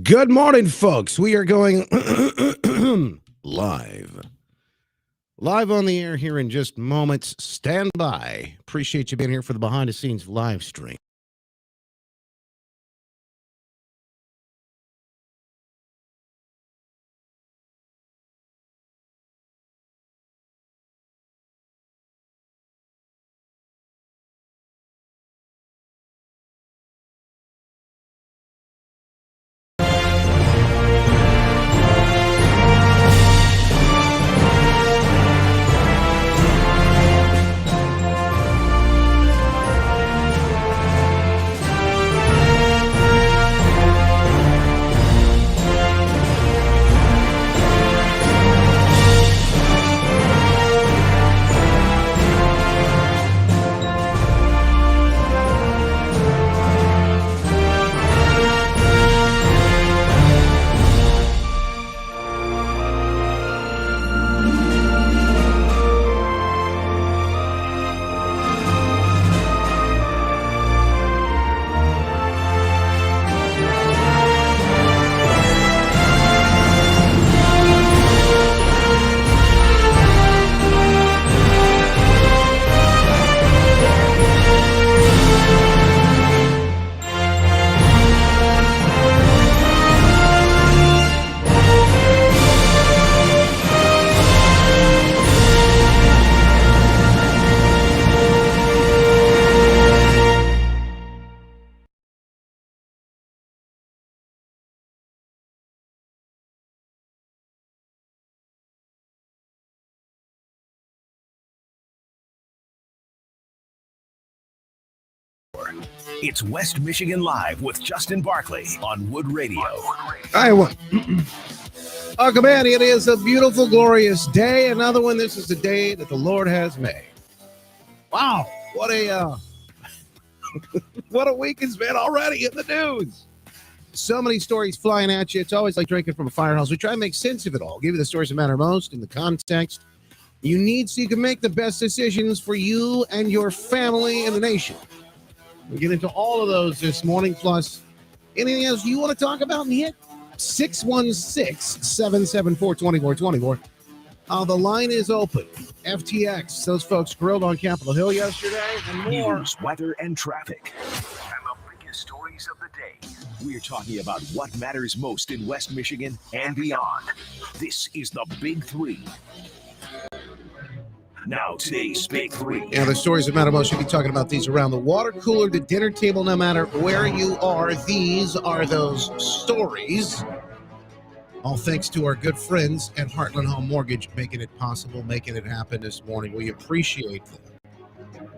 Good morning, folks. We are going live. Live on the air here in just moments. Stand by. Appreciate you being here for the behind the scenes live stream. It's West Michigan Live with Justin Barkley on Wood Radio. Iowa. Welcome in. It is a beautiful, glorious day. Another one. This is the day that the Lord has made. Wow. What a what a week it's been already in the news. So many stories flying at you. It's always like drinking from a fire hose. We try to make sense of it all. Give you the stories that matter most in the context you need so you can make the best decisions for you and your family and the nation. We'll get into all of those this morning, plus anything else you want to talk about and hit 616-774-2424. The line is open. FTX, those folks grilled on Capitol Hill yesterday, and more. News, weather, and traffic. And the biggest stories of the day. We're talking about what matters most in West Michigan and beyond. This is the Big Three. Now, today's Big Three. Yeah, the stories that matter most. You'll be talking about these around the water cooler, the dinner table, no matter where you are. These are those stories. All thanks to our good friends at Heartland Home Mortgage, making it possible, making it happen this morning. We appreciate them,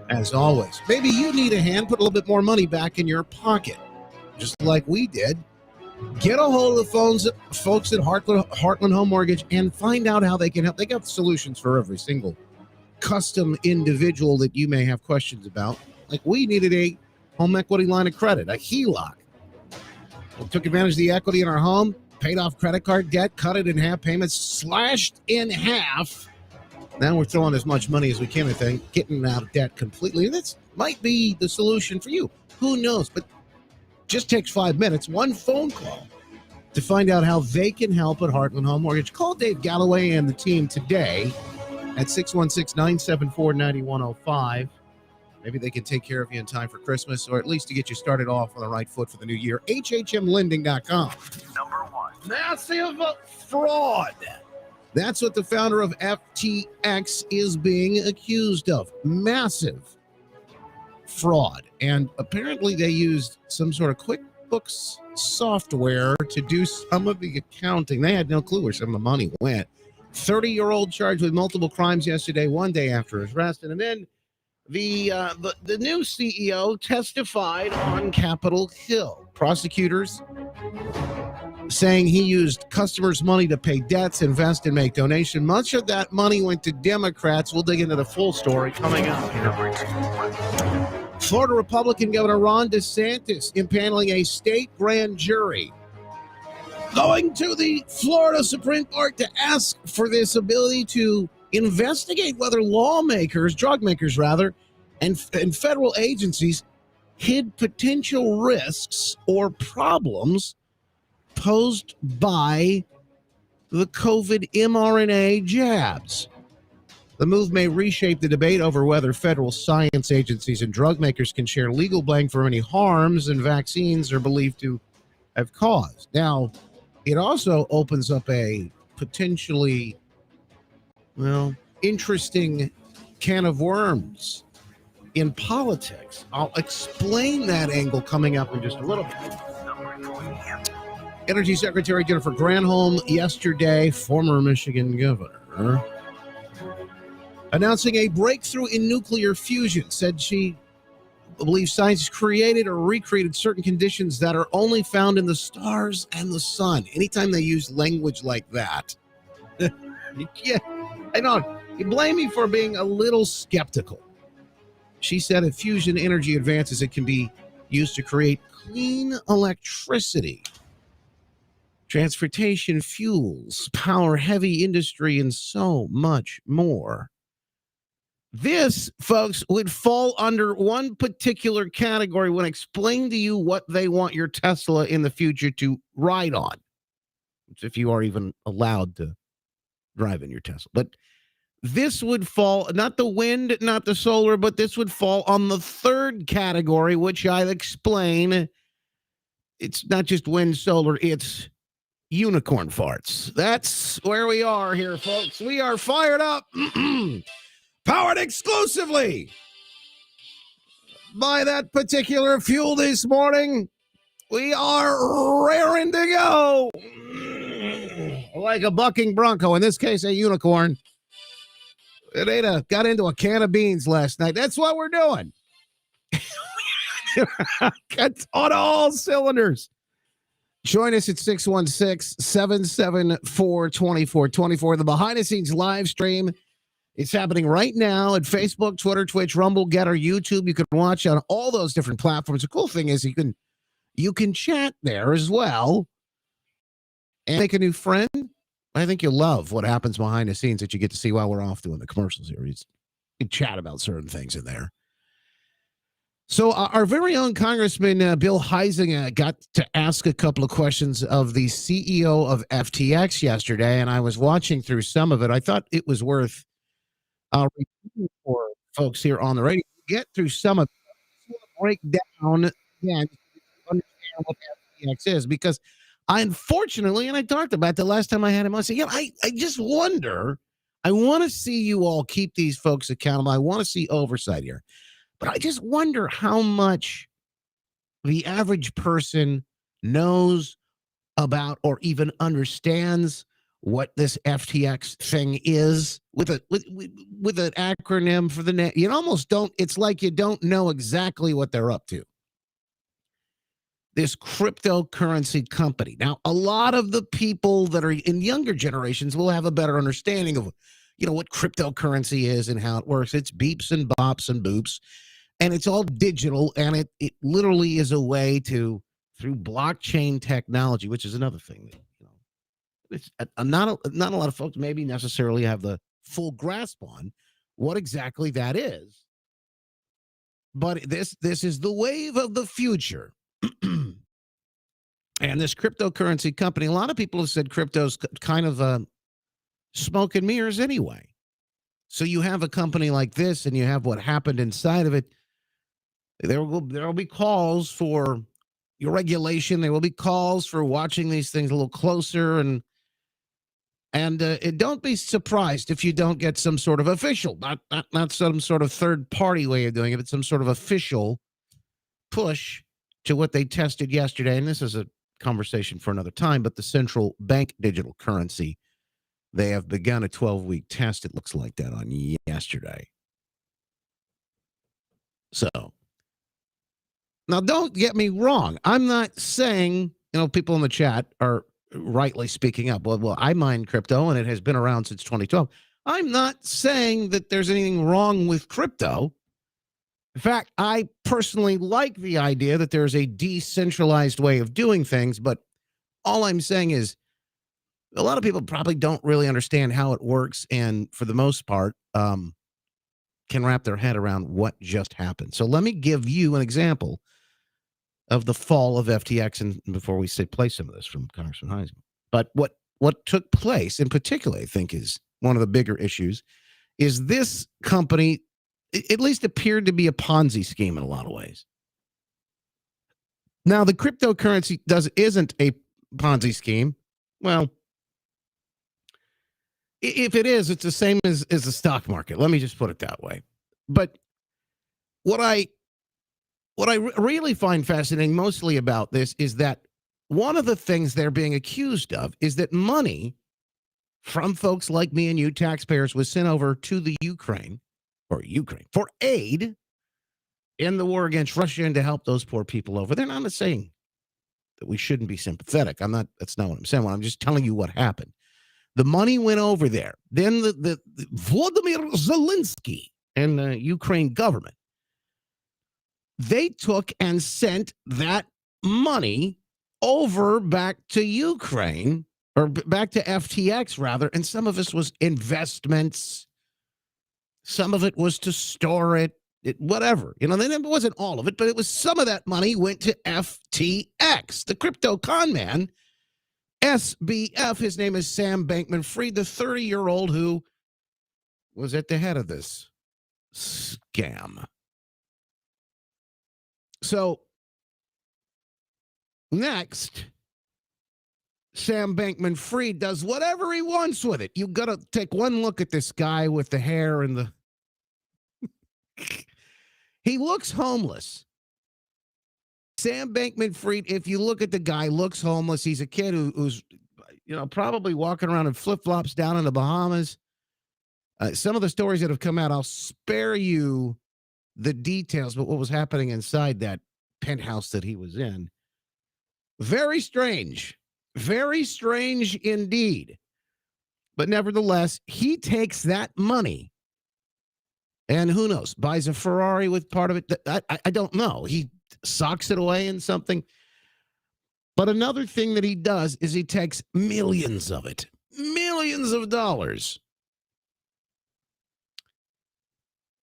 as always. Maybe you need a hand, put a little bit more money back in your pocket, just like we did. Get a hold of the folks at Heartland Home Mortgage and find out how they can help. They got solutions for every single custom individual that you may have questions about. Like we needed a home equity line of credit, a HELOC. We took advantage of the equity in our home, paid off credit card debt, cut it in half, payments slashed in half. Now we're throwing as much money as we can, I think, getting out of debt completely. And that might be the solution for you. Who knows? But just takes 5 minutes, one phone call to find out how they can help at Heartland Home Mortgage. Call Dave Galloway and the team today at 616-974-9105. Maybe they can take care of you in time for Christmas, or at least to get you started off on the right foot for the new year. HHMlending.com. Number one. Massive fraud. That's what the founder of FTX is being accused of. Massive fraud. And apparently they used some sort of QuickBooks software to do some of the accounting. They had no clue where some of the money went. 30-year-old charged with multiple crimes yesterday, one day after his arrest. And then the new CEO testified on Capitol Hill. Prosecutors saying he used customers' money to pay debts, invest, and make donations. Much of that money went to Democrats. We'll dig into the full story coming up. Florida Republican Governor Ron DeSantis impaneling a state grand jury, going to the Florida Supreme Court to ask for this ability to investigate whether lawmakers, drug makers rather, and federal agencies hid potential risks or problems posed by the COVID mRNA jabs. The move may reshape the debate over whether federal science agencies and drug makers can share legal blame for any harms and vaccines are believed to have caused. Now, it also opens up a potentially, interesting can of worms in politics. I'll explain that angle coming up in just a little bit. Energy Secretary Jennifer Granholm yesterday, former Michigan governor, announcing a breakthrough in nuclear fusion, said she believes science created or recreated certain conditions that are only found in the stars and the sun. Anytime they use language like that, I know, you blame me for being a little skeptical. She said if fusion energy advances, it can be used to create clean electricity, transportation fuels, power heavy industry, and so much more. This, folks, would fall under one particular category when I explain to you what they want your Tesla in the future to ride on, if you are even allowed to drive in your Tesla. But this would fall, not the wind, not the solar, but this would fall on the third category, which I'll explain. It's not just wind, solar, it's unicorn farts. That's where we are here, folks. We are fired up. Powered exclusively by that particular fuel this morning. We are raring to go. Like a bucking bronco, in this case, a unicorn. It got into a can of beans last night. That's what we're doing. It's on all cylinders. Join us at 616-774-2424. The behind-the-scenes live stream. It's happening right now at Facebook, Twitter, Twitch, Rumble, Getter, YouTube. You can watch on all those different platforms. The cool thing is you can chat there as well and make a new friend. I think you'll love what happens behind the scenes that you get to see while we're off doing the commercial series. You can chat about certain things in there. So our very own Congressman Bill Huizenga got to ask a couple of questions of the CEO of FTX yesterday, and I was watching through some of it. I thought it was worth repeating for folks here on the radio. Get through some of it. Break down again, understand what FTX is, because I unfortunately, and I talked about the last time I had him, I said, I just wonder. I want to see you all keep these folks accountable. I want to see oversight here. But I just wonder how much the average person knows about or even understands what this FTX thing is with an acronym for the name. You almost don't. It's like you don't know exactly what they're up to. This cryptocurrency company. Now, a lot of the people that are in younger generations will have a better understanding of, what cryptocurrency is and how it works. It's beeps and bops and boops. And it's all digital, and it literally is a way to, through blockchain technology, which is another thing that, it's not a lot of folks maybe necessarily have the full grasp on what exactly that is. But this is the wave of the future. And this cryptocurrency company, a lot of people have said crypto's kind of smoke and mirrors anyway. So you have a company like this, and you have what happened inside of it. There will be calls for your regulation. There will be calls for watching these things a little closer, and don't be surprised if you don't get some sort of official, not some sort of third party way of doing it, but some sort of official push to what they tested yesterday. And this is a conversation for another time. But the central bank digital currency, they have begun a 12-week test. It looks like that on yesterday. So. Now, don't get me wrong. I'm not saying, people in the chat are rightly speaking up. Well, I mine crypto, and it has been around since 2012. I'm not saying that there's anything wrong with crypto. In fact, I personally like the idea that there's a decentralized way of doing things, but all I'm saying is a lot of people probably don't really understand how it works, and for the most part, can wrap their head around what just happened. So let me give you an example of the fall of FTX, and before we play some of this from Congressman Heisman. But what took place in particular, I think, is one of the bigger issues, is this company at least appeared to be a Ponzi scheme in a lot of ways. Now, the cryptocurrency isn't a Ponzi scheme. Well, if it is, it's the same as the stock market. Let me just put it that way. But what I really find fascinating mostly about this is that one of the things they're being accused of is that money from folks like me and you, taxpayers, was sent over to the Ukraine for aid in the war against Russia and to help those poor people over there. And I'm not saying that we shouldn't be sympathetic. That's not what I'm saying. I'm just telling you what happened. The money went over there. Then the Vladimir Zelensky and the Ukraine government, they took and sent that money over back to Ukraine, or back to FTX rather, and some of this was investments. Some of it was to store it, whatever. Then it wasn't all of it, but it was some of that money went to FTX, the crypto con man, SBF. His name is Sam Bankman-Fried, the 30-year-old who was at the head of this scam. So next, Sam Bankman-Fried does whatever he wants with it. You got to take one look at this guy with the hair and the... He looks homeless. Sam Bankman-Fried, if you look at the guy, looks homeless. He's a kid who's probably walking around in flip-flops down in the Bahamas. Some of the stories that have come out, I'll spare you the details, but what was happening inside that penthouse that he was in. Very strange indeed. But nevertheless, he takes that money and who knows, buys a Ferrari with part of it. I don't know. He socks it away in something. But another thing that he does is he takes millions of it, millions of dollars,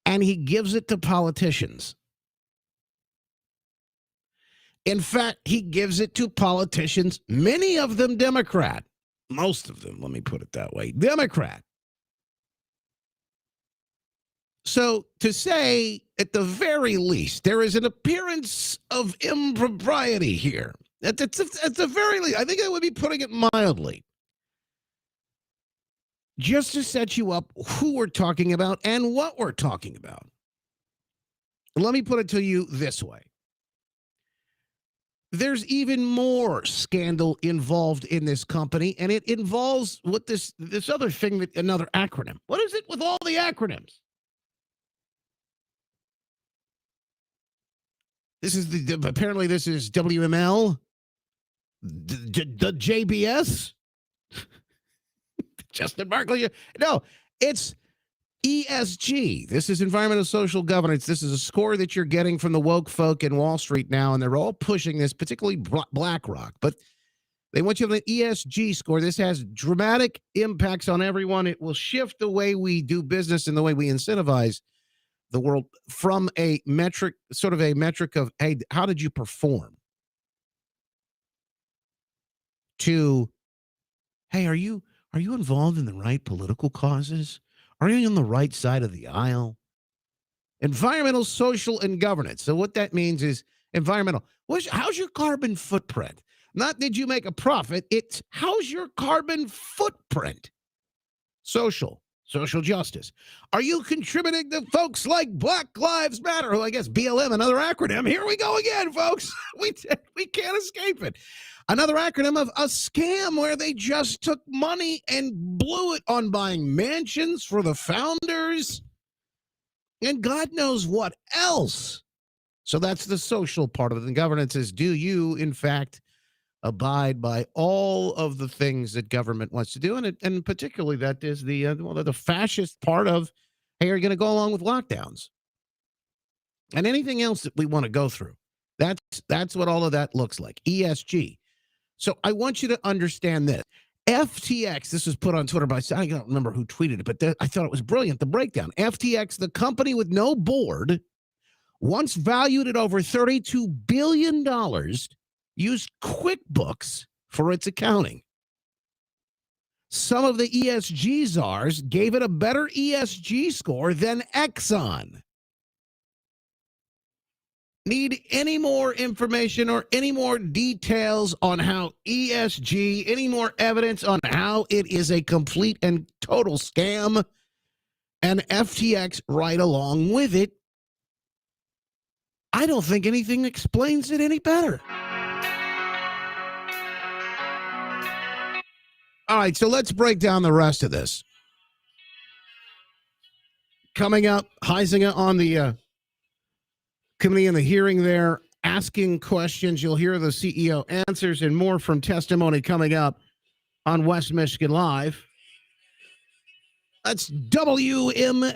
and he gives it to politicians. In fact, he gives it to politicians, many of them Democrat, most of them, let me put it that way, Democrat. So to say, at the very least, there is an appearance of impropriety here. At the very least, I think I would be putting it mildly. Just to set you up who we're talking about and what we're talking about. Let me put it to you this way. There's even more scandal involved in this company, and it involves what this other thing, another acronym. What is it with all the acronyms? Apparently this is WML, the JBS, Justin Barkley. No, it's ESG. This is environmental social governance. This is a score that you're getting from the woke folk in Wall Street now, and they're all pushing this, particularly BlackRock. But they want you to have an ESG score. This has dramatic impacts on everyone. It will shift the way we do business and the way we incentivize the world from a metric of, hey, how did you perform? To, hey, are you involved in the right political causes? Are you on the right side of the aisle? Environmental, social, and governance. So what that means is environmental. How's your carbon footprint? Not did you make a profit, it's how's your carbon footprint? Social justice. Are you contributing to folks like Black Lives Matter, who I guess BLM, another acronym. Here we go again, folks. We can't escape it. Another acronym of a scam where they just took money and blew it on buying mansions for the founders and God knows what else. So that's the social part of it. And governance is, do you, in fact, abide by all of the things that government wants to do? And particularly that is the fascist part of, hey, are you going to go along with lockdowns? And anything else that we want to go through. That's what all of that looks like. ESG. So I want you to understand this. FTX, this was put on Twitter by, I don't remember who tweeted it, but I thought it was brilliant, the breakdown. FTX, the company with no board, once valued at over $32 billion, used QuickBooks for its accounting. Some of the ESG czars gave it a better ESG score than Exxon. Need any more information or any more details on how ESG, any more evidence on how it is a complete and total scam, and FTX right along with it? I don't think anything explains it any better. All right, so let's break down the rest of this. Coming up, Heisinger on the committee in the hearing there, asking questions. You'll hear the CEO answers and more from testimony coming up on West Michigan Live. That's WML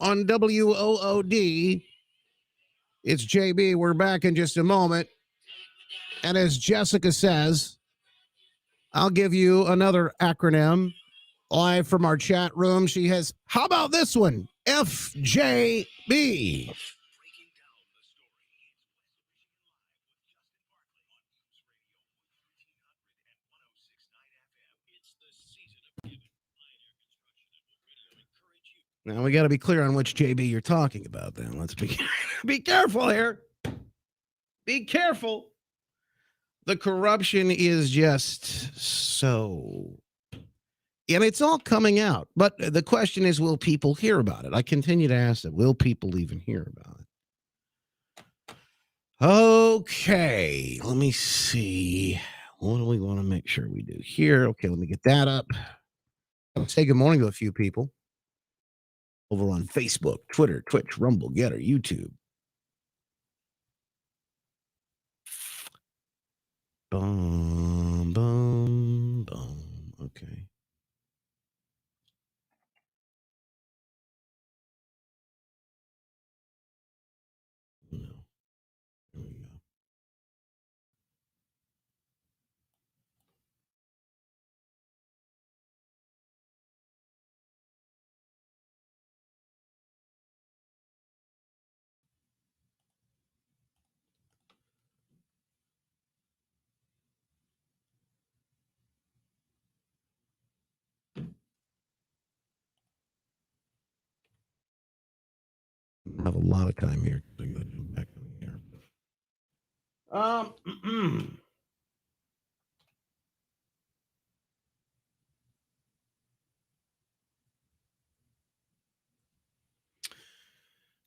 on WOOD. It's JB. We're back in just a moment. And as Jessica says, I'll give you another acronym live from our chat room. She has, how about this one? FJB. Now we got to be clear on which JB you're talking about. Then let's be careful here. Be careful. The corruption is just so, and it's all coming out. But the question is, will people hear about it? I continue to ask that. Will people even hear about it? Okay, let me see. What do we want to make sure we do here? Okay, let me get that up. I'll say good morning to a few people over on Facebook, Twitter, Twitch, Rumble, Getter, YouTube. Boom, boom, boom. Okay. No. There we go. I have a lot of time here. Back here.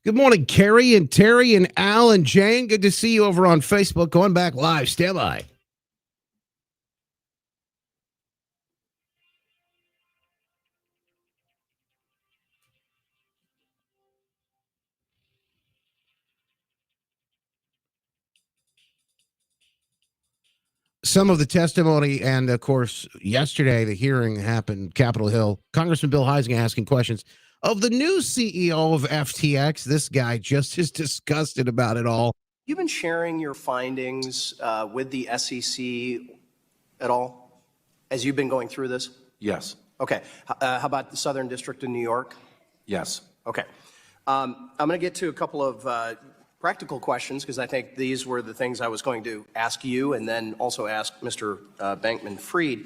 Good morning, Carrie and Terry and Al and Jane. Good to see you over on Facebook. Going back live. Stand by. Some of the testimony, and of course, yesterday the hearing happened, Capitol Hill. Congressman Bill Heisinger asking questions of the new CEO of FTX. This guy just is disgusted about it all. You've been sharing your findings with the SEC at all as you've been going through this? Yes. Okay. How about the Southern District of New York? Yes. Okay. I'm going to get to a couple of practical questions because I think these were the things I was going to ask you and then also ask Mr. Bankman-Fried.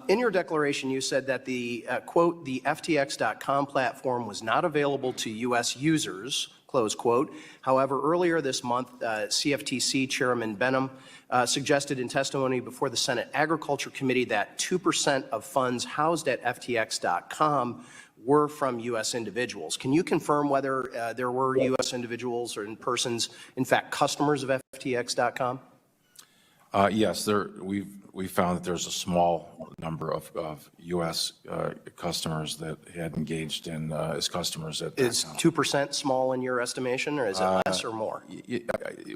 In your declaration, you said that the, quote, the FTX.com platform was not available to U.S. users, close quote. However, earlier this month, CFTC Chairman Benham suggested in testimony before the Senate Agriculture Committee that 2% of funds housed at FTX.com were from U.S. individuals. Can you confirm whether there were U.S. individuals or persons, in fact, customers of FTX.com? Yes, we found that there's a small number of U.S. Customers that had engaged in as customers at that Is 2% small in your estimation, or is it less or more?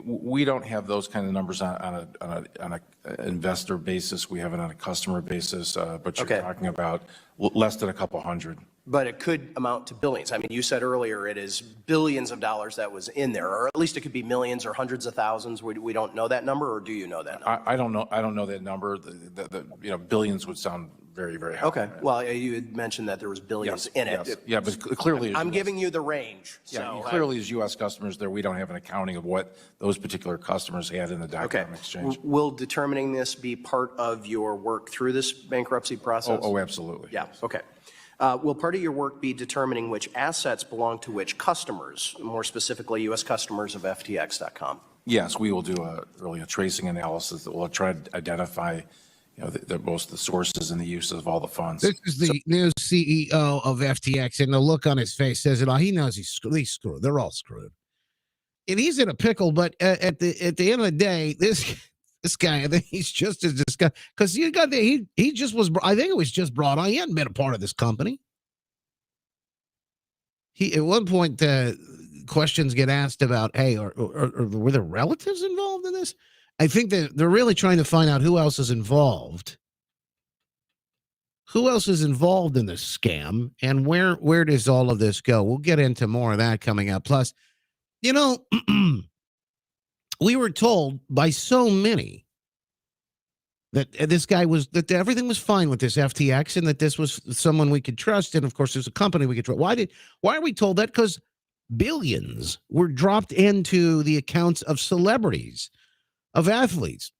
We don't have those kind of numbers on an investor basis. We have it on a customer basis, but you're talking about less than a couple hundred. But it could amount to billions. I mean, you said earlier it is billions of dollars that was in there, or at least it could be millions or hundreds of thousands. We don't know that number, or do you know that number? I don't know. I don't know that number. Billions would sound very, very high. Okay. Well, you had mentioned that there was billions in it. Yes. Yeah, but clearly, I'm giving you the range. Yeah, clearly, as U.S. customers, there we don't have an accounting of what those particular customers had in the Okay. exchange. Will determining this be part of your work through this bankruptcy process? Oh, absolutely. Yeah. Okay. Will part of your work be determining which assets belong to which customers, more specifically U.S. customers of FTX.com? Yes, we will do a tracing analysis that will try to identify, both the sources and the uses of all the funds. This is the new CEO of FTX, and the look on his face says it all. He knows he's screwed. They're all screwed, and he's in a pickle. But at the end of the day, this guy, I think he's just as disgusting because he just was. I think it was just brought on. He hadn't been a part of this company. He at one point questions get asked about, hey, or were there relatives involved in this? I think that they're really trying to find out who else is involved. Who else is involved in this scam, and where does all of this go? We'll get into more of that coming up. Plus, we were told by so many that that everything was fine with this FTX and that this was someone we could trust. And of course, there's a company we could trust. Why are we told that? Because billions were dropped into the accounts of celebrities, of athletes,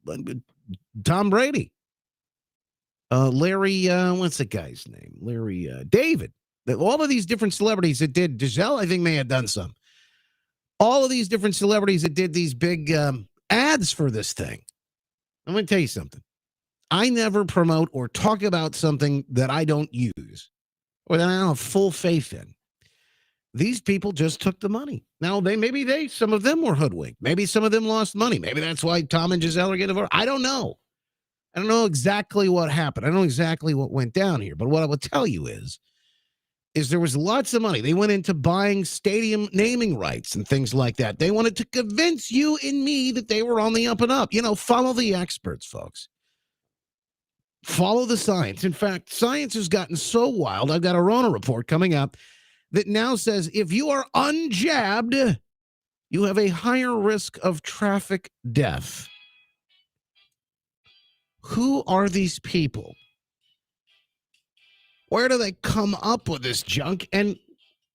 Tom Brady, Larry, what's the guy's name? Larry David. All of these different celebrities that did, Giselle, I think, may have done some. All of these different celebrities that did these big ads for this thing. I'm going to tell you something. I never promote or talk about something that I don't use or that I don't have full faith in. These people just took the money. Now, some of them were hoodwinked. Maybe some of them lost money. Maybe that's why Tom and Giselle are getting divorced. I don't know. I don't know exactly what happened. I don't know exactly what went down here. But what I will tell you is there was lots of money. They went into buying stadium naming rights and things like that. They wanted to convince you and me that they were on the up and up. Follow the experts, folks. Follow the science. In fact, science has gotten so wild. I've got a Rona report coming up that now says if you are unjabbed, you have a higher risk of traffic death. Who are these people? Where do they come up with this junk? And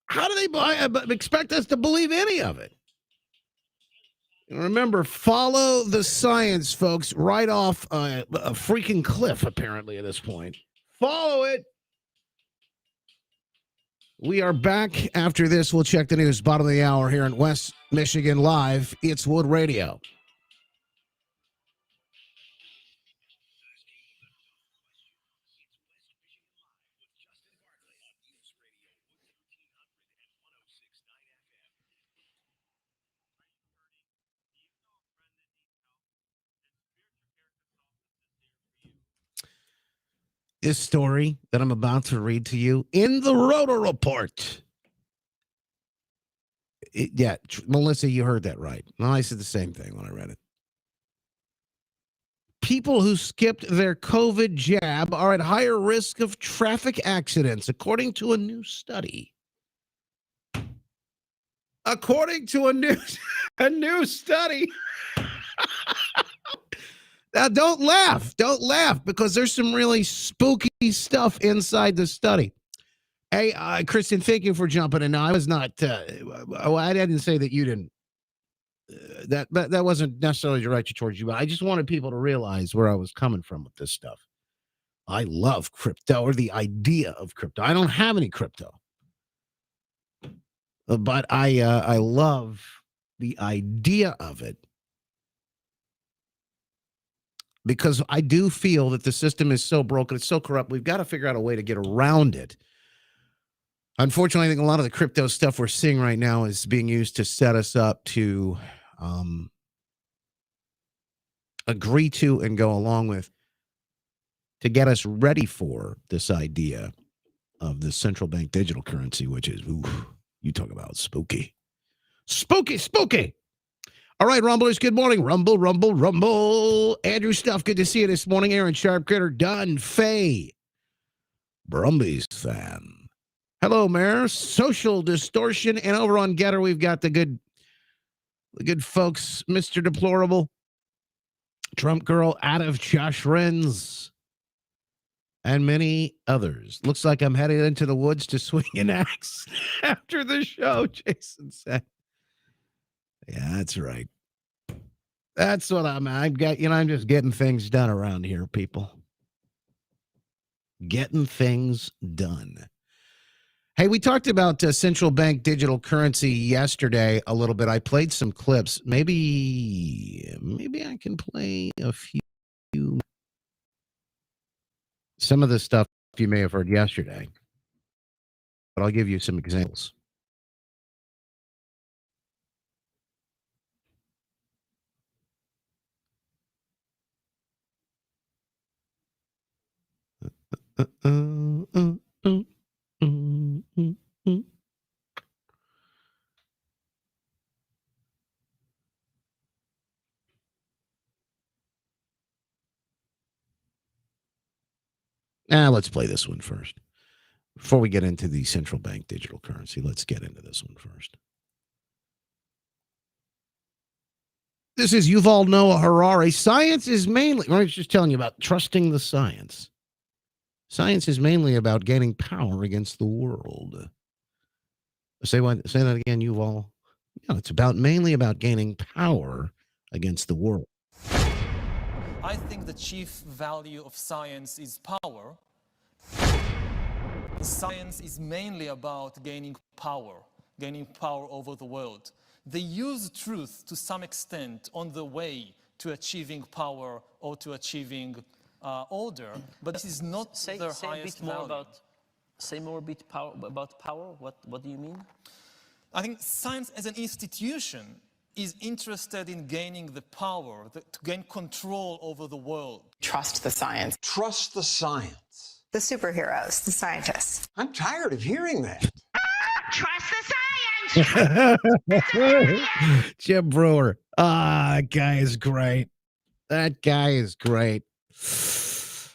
how do they expect us to believe any of it? And remember, follow the science, folks, right off a freaking cliff, apparently, at this point. Follow it. We are back after this. We'll check the news. Bottom of the hour here in West Michigan Live. It's Wood Radio. This story that I'm about to read to you in the Rota Report. Melissa, you heard that right. No, I said the same thing when I read it. People who skipped their COVID jab are at higher risk of traffic accidents, according to a new study. According to a new study. Now, don't laugh, because there's some really spooky stuff inside the study. Hey, Kristen, thank you for jumping in. No, I was not. I didn't say that you didn't. That wasn't necessarily directed towards you, but I just wanted people to realize where I was coming from with this stuff. I love crypto, or the idea of crypto. I don't have any crypto, but I love the idea of it. Because I do feel that the system is so broken, it's so corrupt, we've got to figure out a way to get around it. Unfortunately, I think a lot of the crypto stuff we're seeing right now is being used to set us up to agree to and go along with, to get us ready for this idea of the central bank digital currency, which is, you talk about spooky. Spooky. All right, Rumblers, good morning. Rumble. Andrew Stuff, good to see you this morning. Aaron Sharp, Critter, Dunn, Faye, Brumbies fan. Hello, Mayor. Social distortion. And over on Getter, we've got the good folks, Mr. Deplorable, Trump Girl, out of Josh Renz, and many others. Looks like I'm headed into the woods to swing an axe after the show, Jason said. Yeah, that's right. That's what I've got. I'm just getting things done around here, people. Getting things done. Hey, we talked about central bank digital currency yesterday a little bit. I played some clips. Maybe I can play a few. Some of the stuff you may have heard yesterday, but I'll give you some examples. Let's play this one first. Before we get into the central bank digital currency, let's get into this one first. This is Yuval Noah Harari. Science is mainly, I was just telling you about trusting the science. Science is mainly about gaining power against the world. Say that again, Yuval. Yeah, it's mainly about gaining power against the world. I think the chief value of science is power. Science is mainly about gaining power over the world. They use truth to some extent on the way to achieving power or to achieving order, but this is not their highest value. Say more a bit about power. What do you mean? I think science as an institution is interested in gaining the power, to gain control over the world. Trust the science. Trust the science. The superheroes, the scientists. I'm tired of hearing that. Trust the science. Jim Brewer. That guy is great. That guy is great. So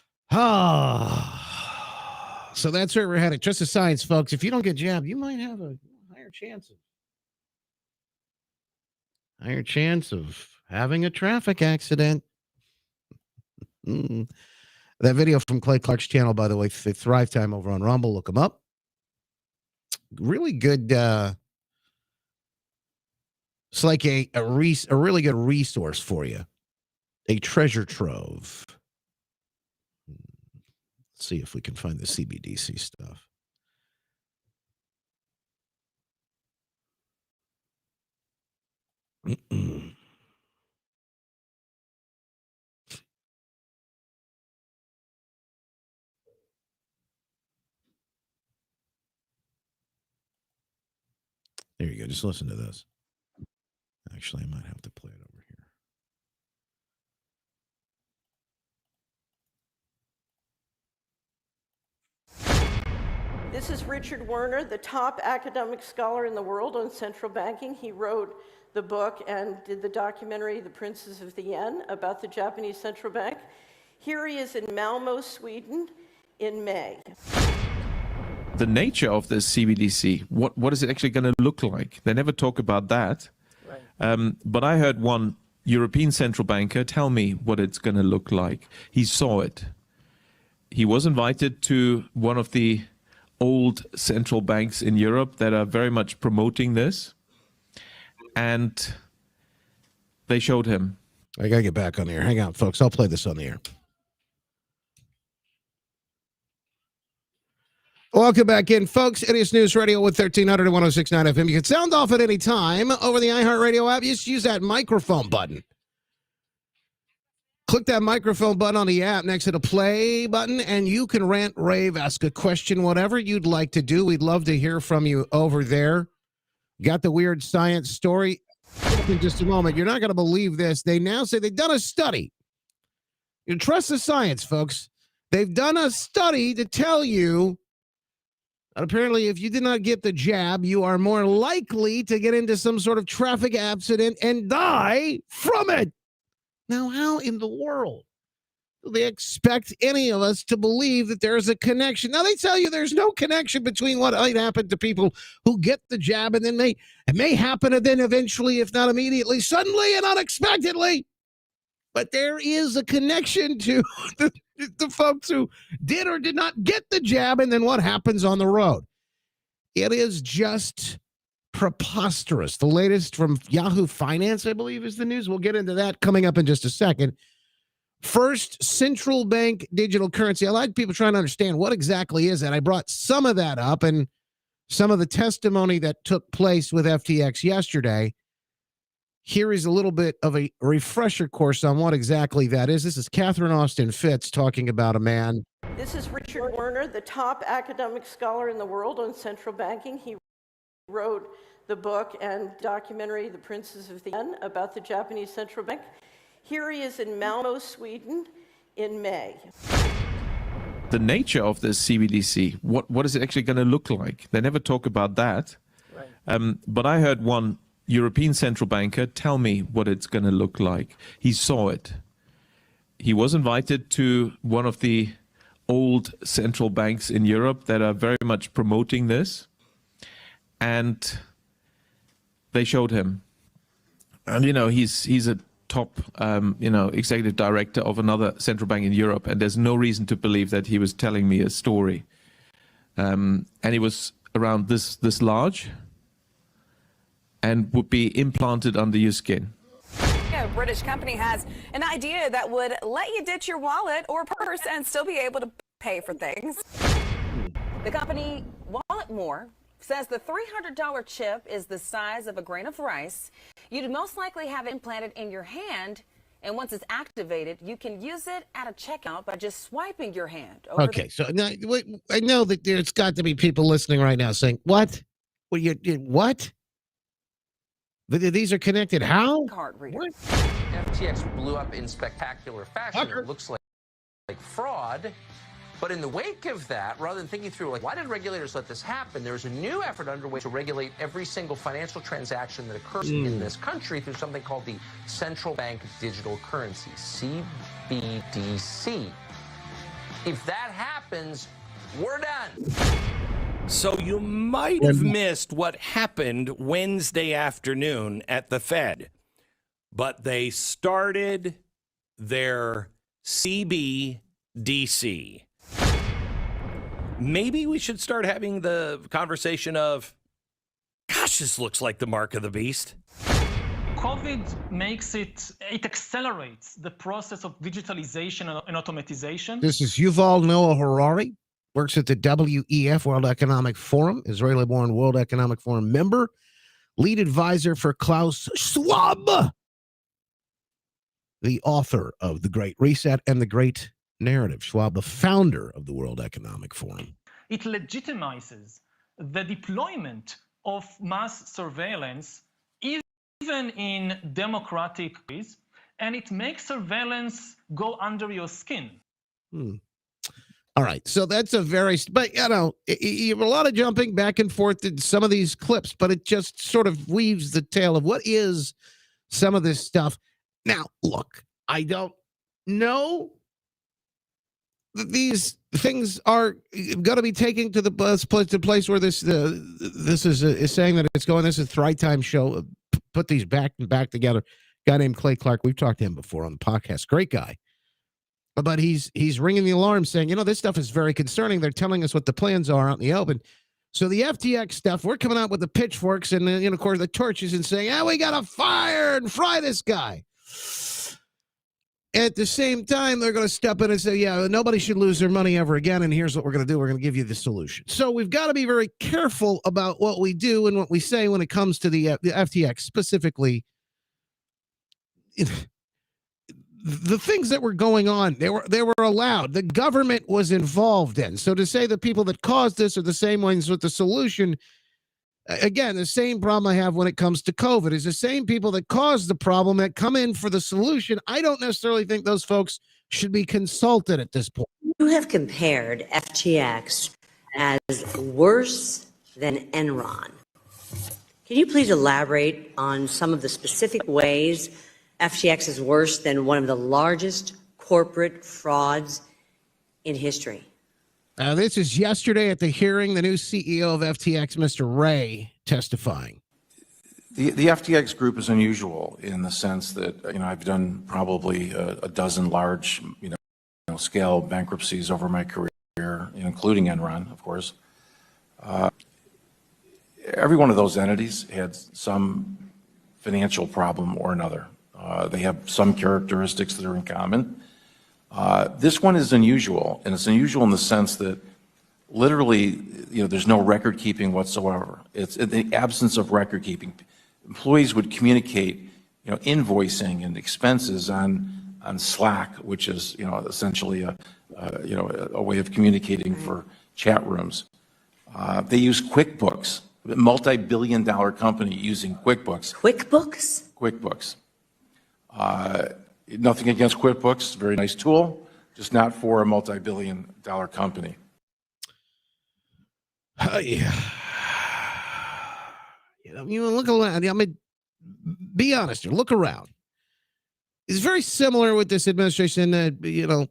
that's where we're headed. Trust the science, folks. If you don't get jabbed, you might have a higher chance of having a traffic accident. That video from Clay Clark's channel, by the way, Thrive Time over on Rumble. Look him up. Really good. It's like a really good resource for you. A treasure trove. Let's see if we can find the CBDC stuff. There you go. Just listen to this. Actually, I might have to play it over here. This is Richard Werner, the top academic scholar in the world on central banking. He wrote the book and did the documentary, The Princes of the Yen, about the Japanese central bank. Here he is in Malmo, Sweden, in May. The nature of this CBDC, what is it actually going to look like? They never talk about that. Right. But I heard one European central banker tell me what it's going to look like. He saw it. He was invited to one of the old central banks in Europe that are very much promoting this. And they showed him. I got to get back on the air. Hang on, folks. I'll play this on the air. Welcome back in, folks. It is News Radio with 1300 and 106.9 FM. You can sound off at any time over the iHeartRadio app. Just use that microphone button. Click that microphone button on the app next to the play button, and you can rant, rave, ask a question, whatever you'd like to do. We'd love to hear from you over there. Got the weird science story in just a moment. You're not going to believe this. They now say they've done a study. You trust the science, folks. They've done a study to tell you that apparently if you did not get the jab, you are more likely to get into some sort of traffic accident and die from it. Now, how in the world they expect any of us to believe that there's a connection. Now, they tell you there's no connection between what might happen to people who get the jab and then it may happen and then eventually, if not immediately, suddenly and unexpectedly. But there is a connection to the folks who did or did not get the jab and then what happens on the road. It is just preposterous. The latest from Yahoo Finance, I believe, is the news. We'll get into that coming up in just a second. First central bank digital currency. I like people trying to understand what exactly is that. I brought some of that up and some of the testimony that took place with FTX yesterday. Here is a little bit of a refresher course on what exactly that is. This is Catherine Austin Fitts talking about a man. This is Richard Werner, the top academic scholar in the world on central banking. He wrote the book and documentary, The Princes of the Yen, about the Japanese central bank. Here he is in Malmo, Sweden, in May. The nature of this CBDC, what is it actually going to look like? They never talk about that. Right. But I heard one European central banker tell me what it's going to look like. He saw it. He was invited to one of the old central banks in Europe that are very much promoting this. And they showed him. And, he's a top, executive director of another central bank in Europe. And there's no reason to believe that he was telling me a story. And he was around this large and would be implanted under your skin. A British company has an idea that would let you ditch your wallet or purse and still be able to pay for things. The company Walletmore says the $300 chip is the size of a grain of rice. You'd most likely have it implanted in your hand, and once it's activated, you can use it at a checkout by just swiping your hand. So now, I know that there's got to be people listening right now saying, what? What? These are connected how? Card reader. What? FTX blew up in spectacular fashion. It looks like fraud. But in the wake of that, rather than thinking through, why did regulators let this happen, there's a new effort underway to regulate every single financial transaction that occurs in this country through something called the Central Bank Digital Currency, CBDC. If that happens, we're done. So you might have missed what happened Wednesday afternoon at the Fed, but they started their CBDC. Maybe we should start having the conversation of, gosh, this looks like the mark of the beast. COVID makes it accelerates the process of digitalization and automatization. This is Yuval Noah Harari, works at the WEF, World Economic Forum, Israeli-born World Economic Forum member, lead advisor for Klaus Schwab, the author of The Great Reset and The Great Narrative. Schwab, the founder of the World Economic Forum. It legitimizes the deployment of mass surveillance even in democratic ways, and it makes surveillance go under your skin. All right, so that's a very, but you have a lot of jumping back and forth in some of these clips, but it just sort of weaves the tale of what is some of this stuff. Now, look, I don't know that these things are going to be taken to the place where this is saying that it's going. This is the right time show. Put these back together. Guy named Clay Clark. We've talked to him before on the podcast. Great guy. But he's ringing the alarm saying, this stuff is very concerning. They're telling us what the plans are out in the open. So the FTX stuff, we're coming out with the pitchforks and, of course, the torches and saying, we got to fire and fry this guy. At the same time, they're going to step in and say, nobody should lose their money ever again. And here's what we're going to do. We're going to give you the solution. So we've got to be very careful about what we do and what we say when it comes to the FTX specifically. The things that were going on, they were allowed. The government was involved in. So to say the people that caused this are the same ones with the solution, again, the same problem I have when it comes to COVID is the same people that caused the problem that come in for the solution. I don't necessarily think those folks should be consulted at this point. You have compared FTX as worse than Enron. Can you please elaborate on some of the specific ways FTX is worse than one of the largest corporate frauds in history. This is yesterday at the hearing, the new CEO of FTX, Mr. Ray, testifying. The FTX group is unusual in the sense that, I've done probably a dozen large, scale bankruptcies over my career, including Enron, of course. Every one of those entities had some financial problem or another. They have some characteristics that are in common. This one is unusual, and it's unusual in the sense that literally, there's no record keeping whatsoever. It's in the absence of record keeping. Employees would communicate, invoicing and expenses on Slack, which is, essentially a way of communicating for chat rooms. They use QuickBooks, a multi-billion-dollar company using QuickBooks. QuickBooks? QuickBooks. Nothing against QuickBooks, very nice tool, just not for a multi-billion-dollar company. Yeah. You look around. I mean, be honest here. Look around. It's very similar with this administration. The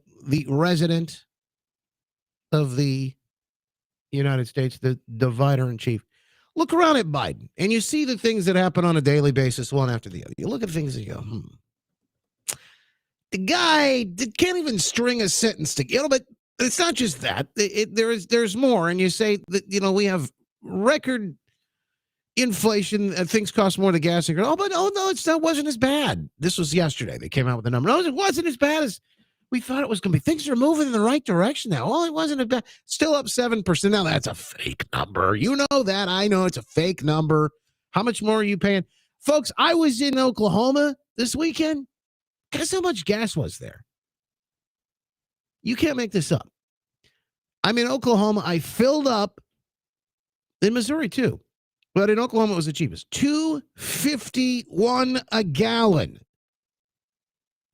resident of the United States, the divider in chief. Look around at Biden, and you see the things that happen on a daily basis, one after the other. You look at things and you go, The guy can't even string a sentence together. But it's not just that. There's more, and you say that we have record inflation, things cost more to gas. And no, it wasn't as bad. This was yesterday. They came out with a number. No, it wasn't as bad as we thought it was going to be. Things are moving in the right direction now. Oh, it wasn't as bad. Still up 7%. Now that's a fake number. You know that. I know it's a fake number. How much more are you paying? Folks, I was in Oklahoma this weekend. Guess how much gas was there? You can't make this up. I'm in Oklahoma. I filled up in Missouri too. But in Oklahoma, it was the cheapest. $2.51 a gallon.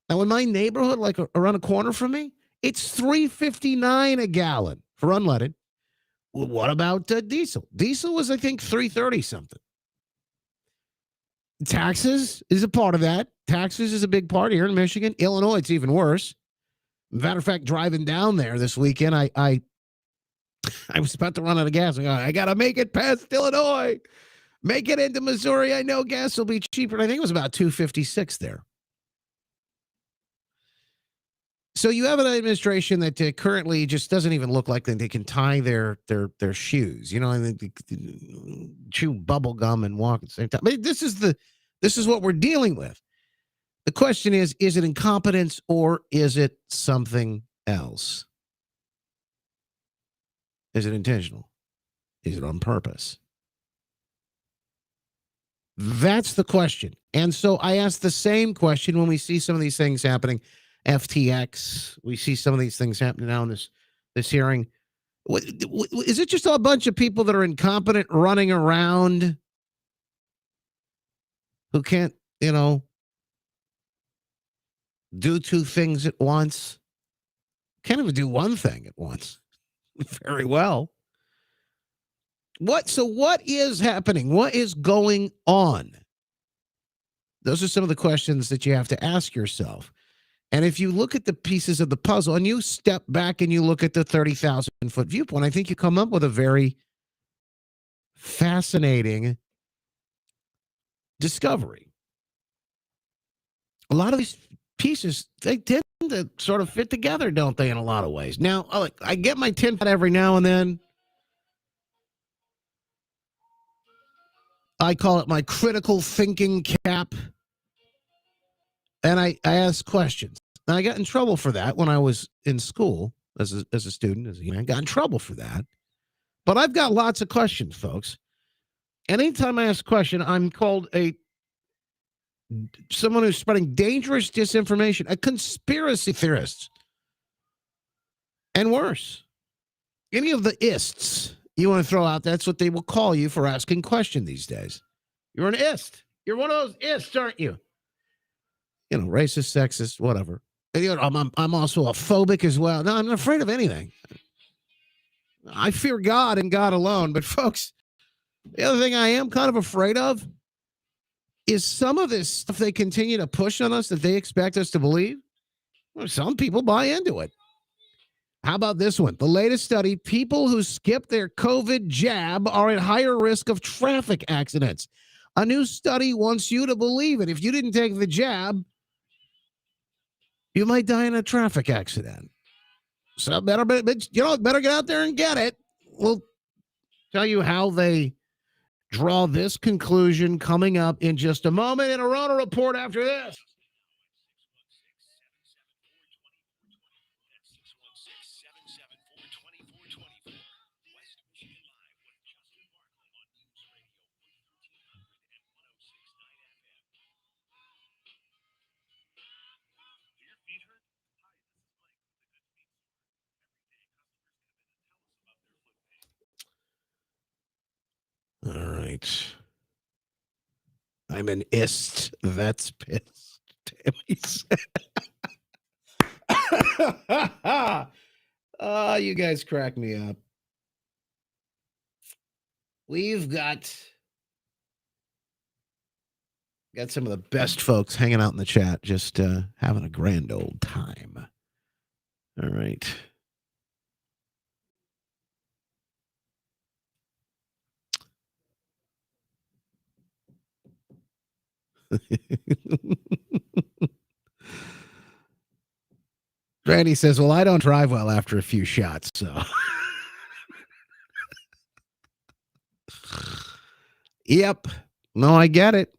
Now, in my neighborhood, like around a corner from me, it's $3.59 a gallon for unleaded. Well, what about diesel? Diesel was, I think, $3.30 something. Taxes is a part of that. Taxes is a big part here in Michigan. Illinois, it's even worse. Matter of fact, driving down there this weekend, I was about to run out of gas. I got to make it past Illinois. Make it into Missouri. I know gas will be cheaper. And I think it was about $2.56 there. So you have an administration that currently just doesn't even look like they can tie their shoes, and they chew bubble gum and walk at the same time. But this is what we're dealing with. The question is it incompetence or is it something else? Is it intentional? Is it on purpose? That's the question. And so I ask the same question when we see some of these things happening. FTX, we see some of these things happening now in this hearing. Is it just a bunch of people that are incompetent running around who can't, do two things at once? Can't even do one thing at once. Very well. What is happening? What is going on? Those are some of the questions that you have to ask yourself. And if you look at the pieces of the puzzle and you step back and you look at the 30,000-foot viewpoint, I think you come up with a very fascinating discovery. A lot of these pieces, they tend to sort of fit together, don't they, in a lot of ways? Now, I get my tin pot every now and then. I call it my critical thinking cap. And I ask questions. And I got in trouble for that when I was in school as a student. I got in trouble for that. But I've got lots of questions, folks. And anytime I ask a question, I'm called someone who's spreading dangerous disinformation, a conspiracy theorist. And worse, any of the ists you want to throw out, that's what they will call you for asking questions these days. You're an ist. You're one of those ists, aren't you? Racist, sexist, whatever. I'm also a phobic as well. No, I'm not afraid of anything. I fear God and God alone. But folks, the other thing I am kind of afraid of is some of this stuff they continue to push on us that they expect us to believe. Well, some people buy into it. How about this one? The latest study, people who skip their COVID jab are at higher risk of traffic accidents. A new study wants you to believe it. If you didn't take the jab, you might die in a traffic accident. So better get out there and get it. We'll tell you how they draw this conclusion coming up in just a moment in a Rona Report after this. All right. I'm an ist. That's pissed. Oh, you guys crack me up. We've got some of the best folks hanging out in the chat, just having a grand old time. All right. Randy says, well, I don't drive well after a few shots, so. Yep. No, I get it.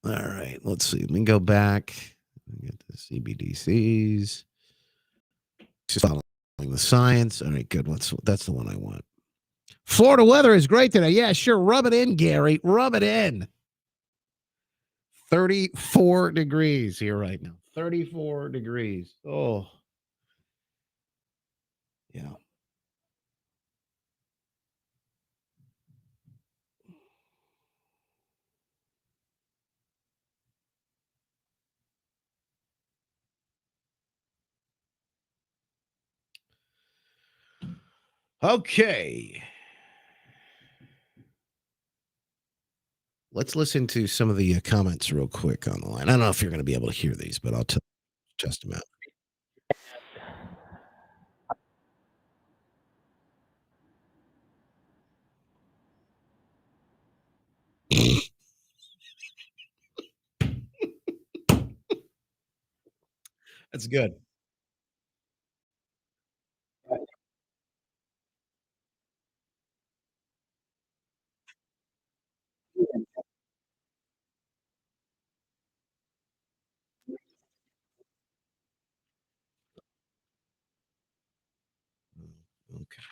All right. Let's see. Let me go back. Get the CBDCs. Just following the science. All right, good. That's the one I want. Florida weather is great today. Yeah, sure. Rub it in, Gary. Rub it in. 34 degrees here right now. 34 degrees. Oh. Yeah. Okay. Let's listen to some of the comments real quick on the line. I don't know if you're going to be able to hear these, but I'll test them out. That's good. Okay.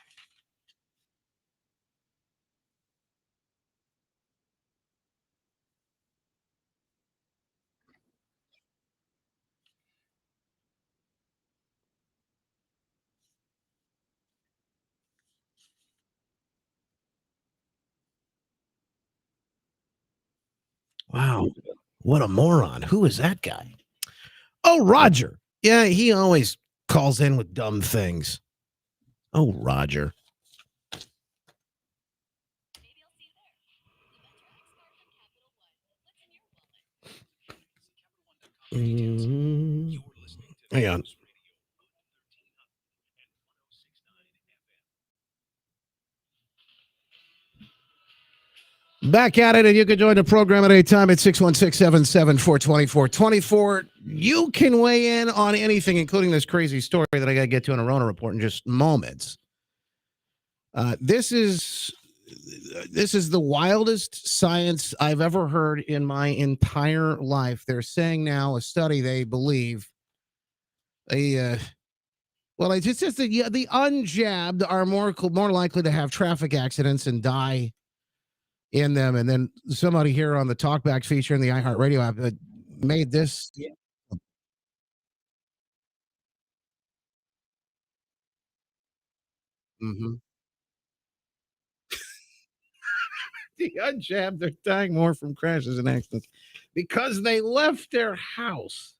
Wow. What a moron. Who is that guy? Oh, Roger. Yeah, he always calls in with dumb things. Oh, Roger. Hang on. Back at it, and you can join the program at any time at 616-774-2424. You can weigh in on anything, including this crazy story that I got to get to in a Rona Report in just moments. This is the wildest science I've ever heard in my entire life. They're saying now, a study they believe, it's just the unjabbed are more likely to have traffic accidents and die in them. And then somebody here on the Talkback feature in the iHeartRadio app made this. Yeah. Mm-hmm. The unjabbed are dying more from crashes and accidents because they left their house.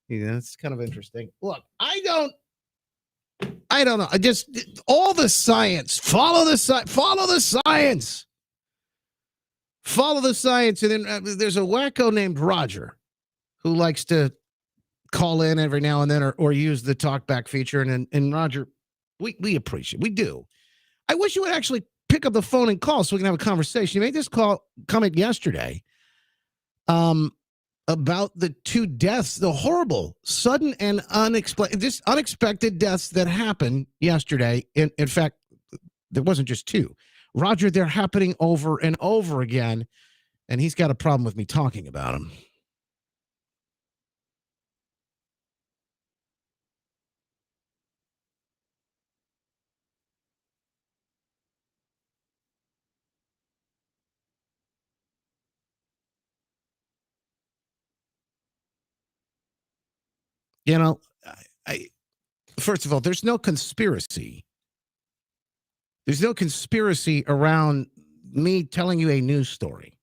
Yeah, that's kind of interesting. Look, I don't know. I just all the science. Follow the science. Follow the science. Follow the science. And then there's a wacko named Roger who likes to call in every now and then or use the talkback feature. And Roger, we appreciate it. We do. I wish you would actually pick up the phone and call so we can have a conversation. You made this comment yesterday about the two deaths, the horrible, sudden and unexpected deaths that happened yesterday. In fact, there wasn't just two. Roger, they're happening over and over again, and he's got a problem with me talking about them. You know, first of all, there's no conspiracy. There's no conspiracy around me telling you a news story.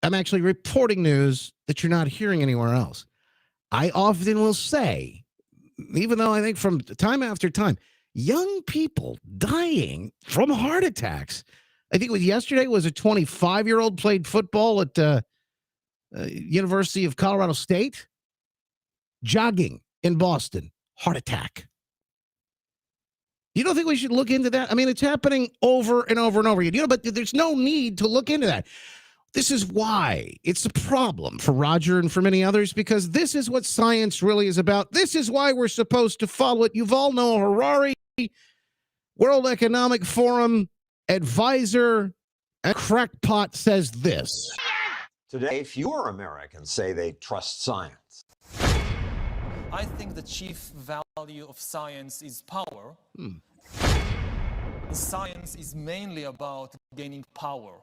I'm actually reporting news that you're not hearing anywhere else. I often will say, even though I think from time after time, young people dying from heart attacks. I think it was yesterday was a 25-year-old played football at University of Colorado State. Jogging in Boston, heart attack. You don't think we should look into that? I mean, it's happening over and over and over again. But there's no need to look into that. This is why it's a problem for Roger and for many others, because this is what science really is about. This is why we're supposed to follow it. Yuval Noah Harari, World Economic Forum advisor and crackpot, says this. Today, fewer Americans say they trust science. I think the chief value of science is power. Science is mainly about gaining power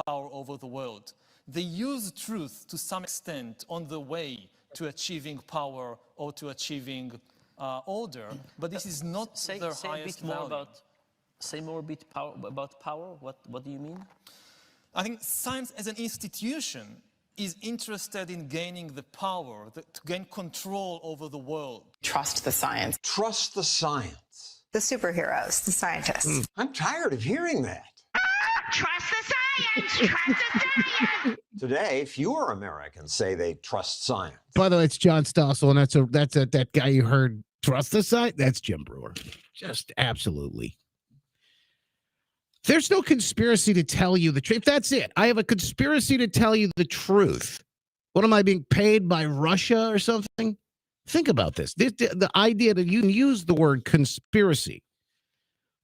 over the world. They use truth to some extent on the way to achieving power or to achieving order, but this is not their highest value. Say more about power. What do you mean? I think science as an institution is interested in gaining the power to gain control over the world. Trust the science. Trust the science. The superheroes, the scientists. I'm tired of hearing that. Trust the science. Trust the science. Today, fewer Americans say they trust science. By the way, it's John Stossel, and that's that guy you heard trust the science. That's Jim Brewer. Just absolutely. There's no conspiracy to tell you the truth. That's it. I have a conspiracy to tell you the truth. What am I being paid by Russia or something? Think about this. The idea that you can use the word conspiracy.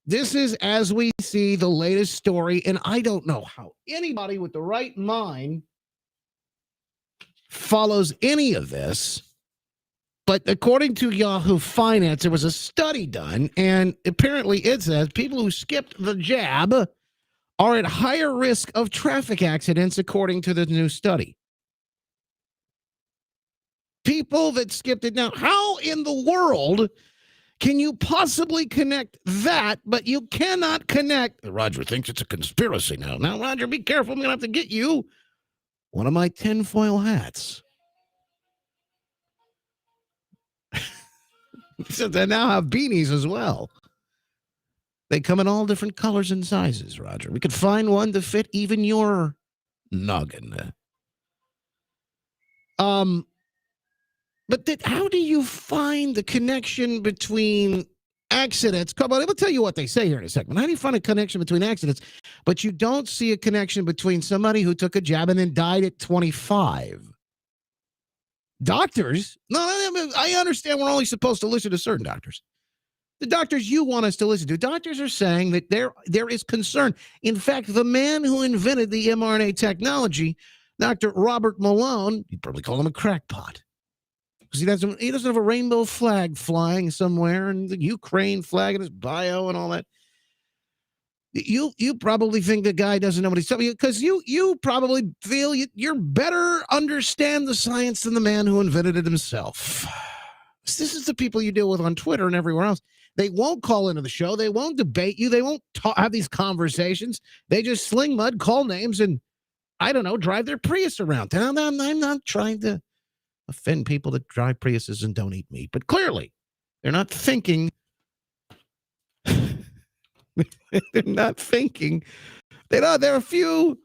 This is, as we see, the latest story, and I don't know how anybody with the right mind follows any of this. But according to Yahoo Finance, there was a study done, and apparently it says people who skipped the jab are at higher risk of traffic accidents, according to the new study. People that skipped it. Now, how in the world can you possibly connect that, but you cannot connect? Roger thinks it's a conspiracy now. Now, Roger, be careful. I'm going to have to get you one of my tinfoil hats. So they now have beanies as well. They come in all different colors and sizes, Roger. We could find one to fit even your noggin. But how do you find the connection between accidents? Come on, I will tell you what they say here in a second. How do you find a connection between accidents, but you don't see a connection between somebody who took a jab and then died at 25? Doctors? No, I understand we're only supposed to listen to certain doctors. The doctors you want us to listen to. Doctors are saying that there is concern. In fact, the man who invented the mRNA technology, Dr. Robert Malone, you'd probably call him a crackpot, because he doesn't have a rainbow flag flying somewhere and the Ukraine flag in his bio and all that. You probably think the guy doesn't know what he's talking, because you probably feel you're better understand the science than the man who invented it himself. This is the people you deal with on Twitter and everywhere else. They won't call into the show. They won't debate you. They won't have these conversations. They just sling mud, call names, and I don't know, drive their Prius around. I'm not trying to offend people that drive Priuses and don't eat meat, but clearly they're not thinking. They're not thinking. There are a few.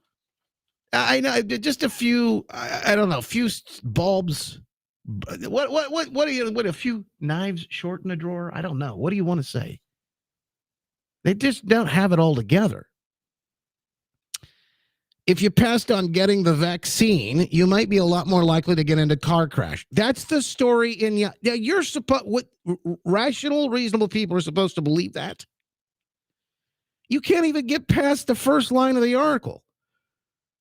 I know, just a few. I don't know, a few bulbs What do you, what, a few knives short in a drawer? I don't know. What do you want to say? They just don't have it all together. If you passed on getting the vaccine, you might be a lot more likely to get into car crash. That's the story in you're supposed, what rational, reasonable people are supposed to believe that? You can't even get past the first line of the article.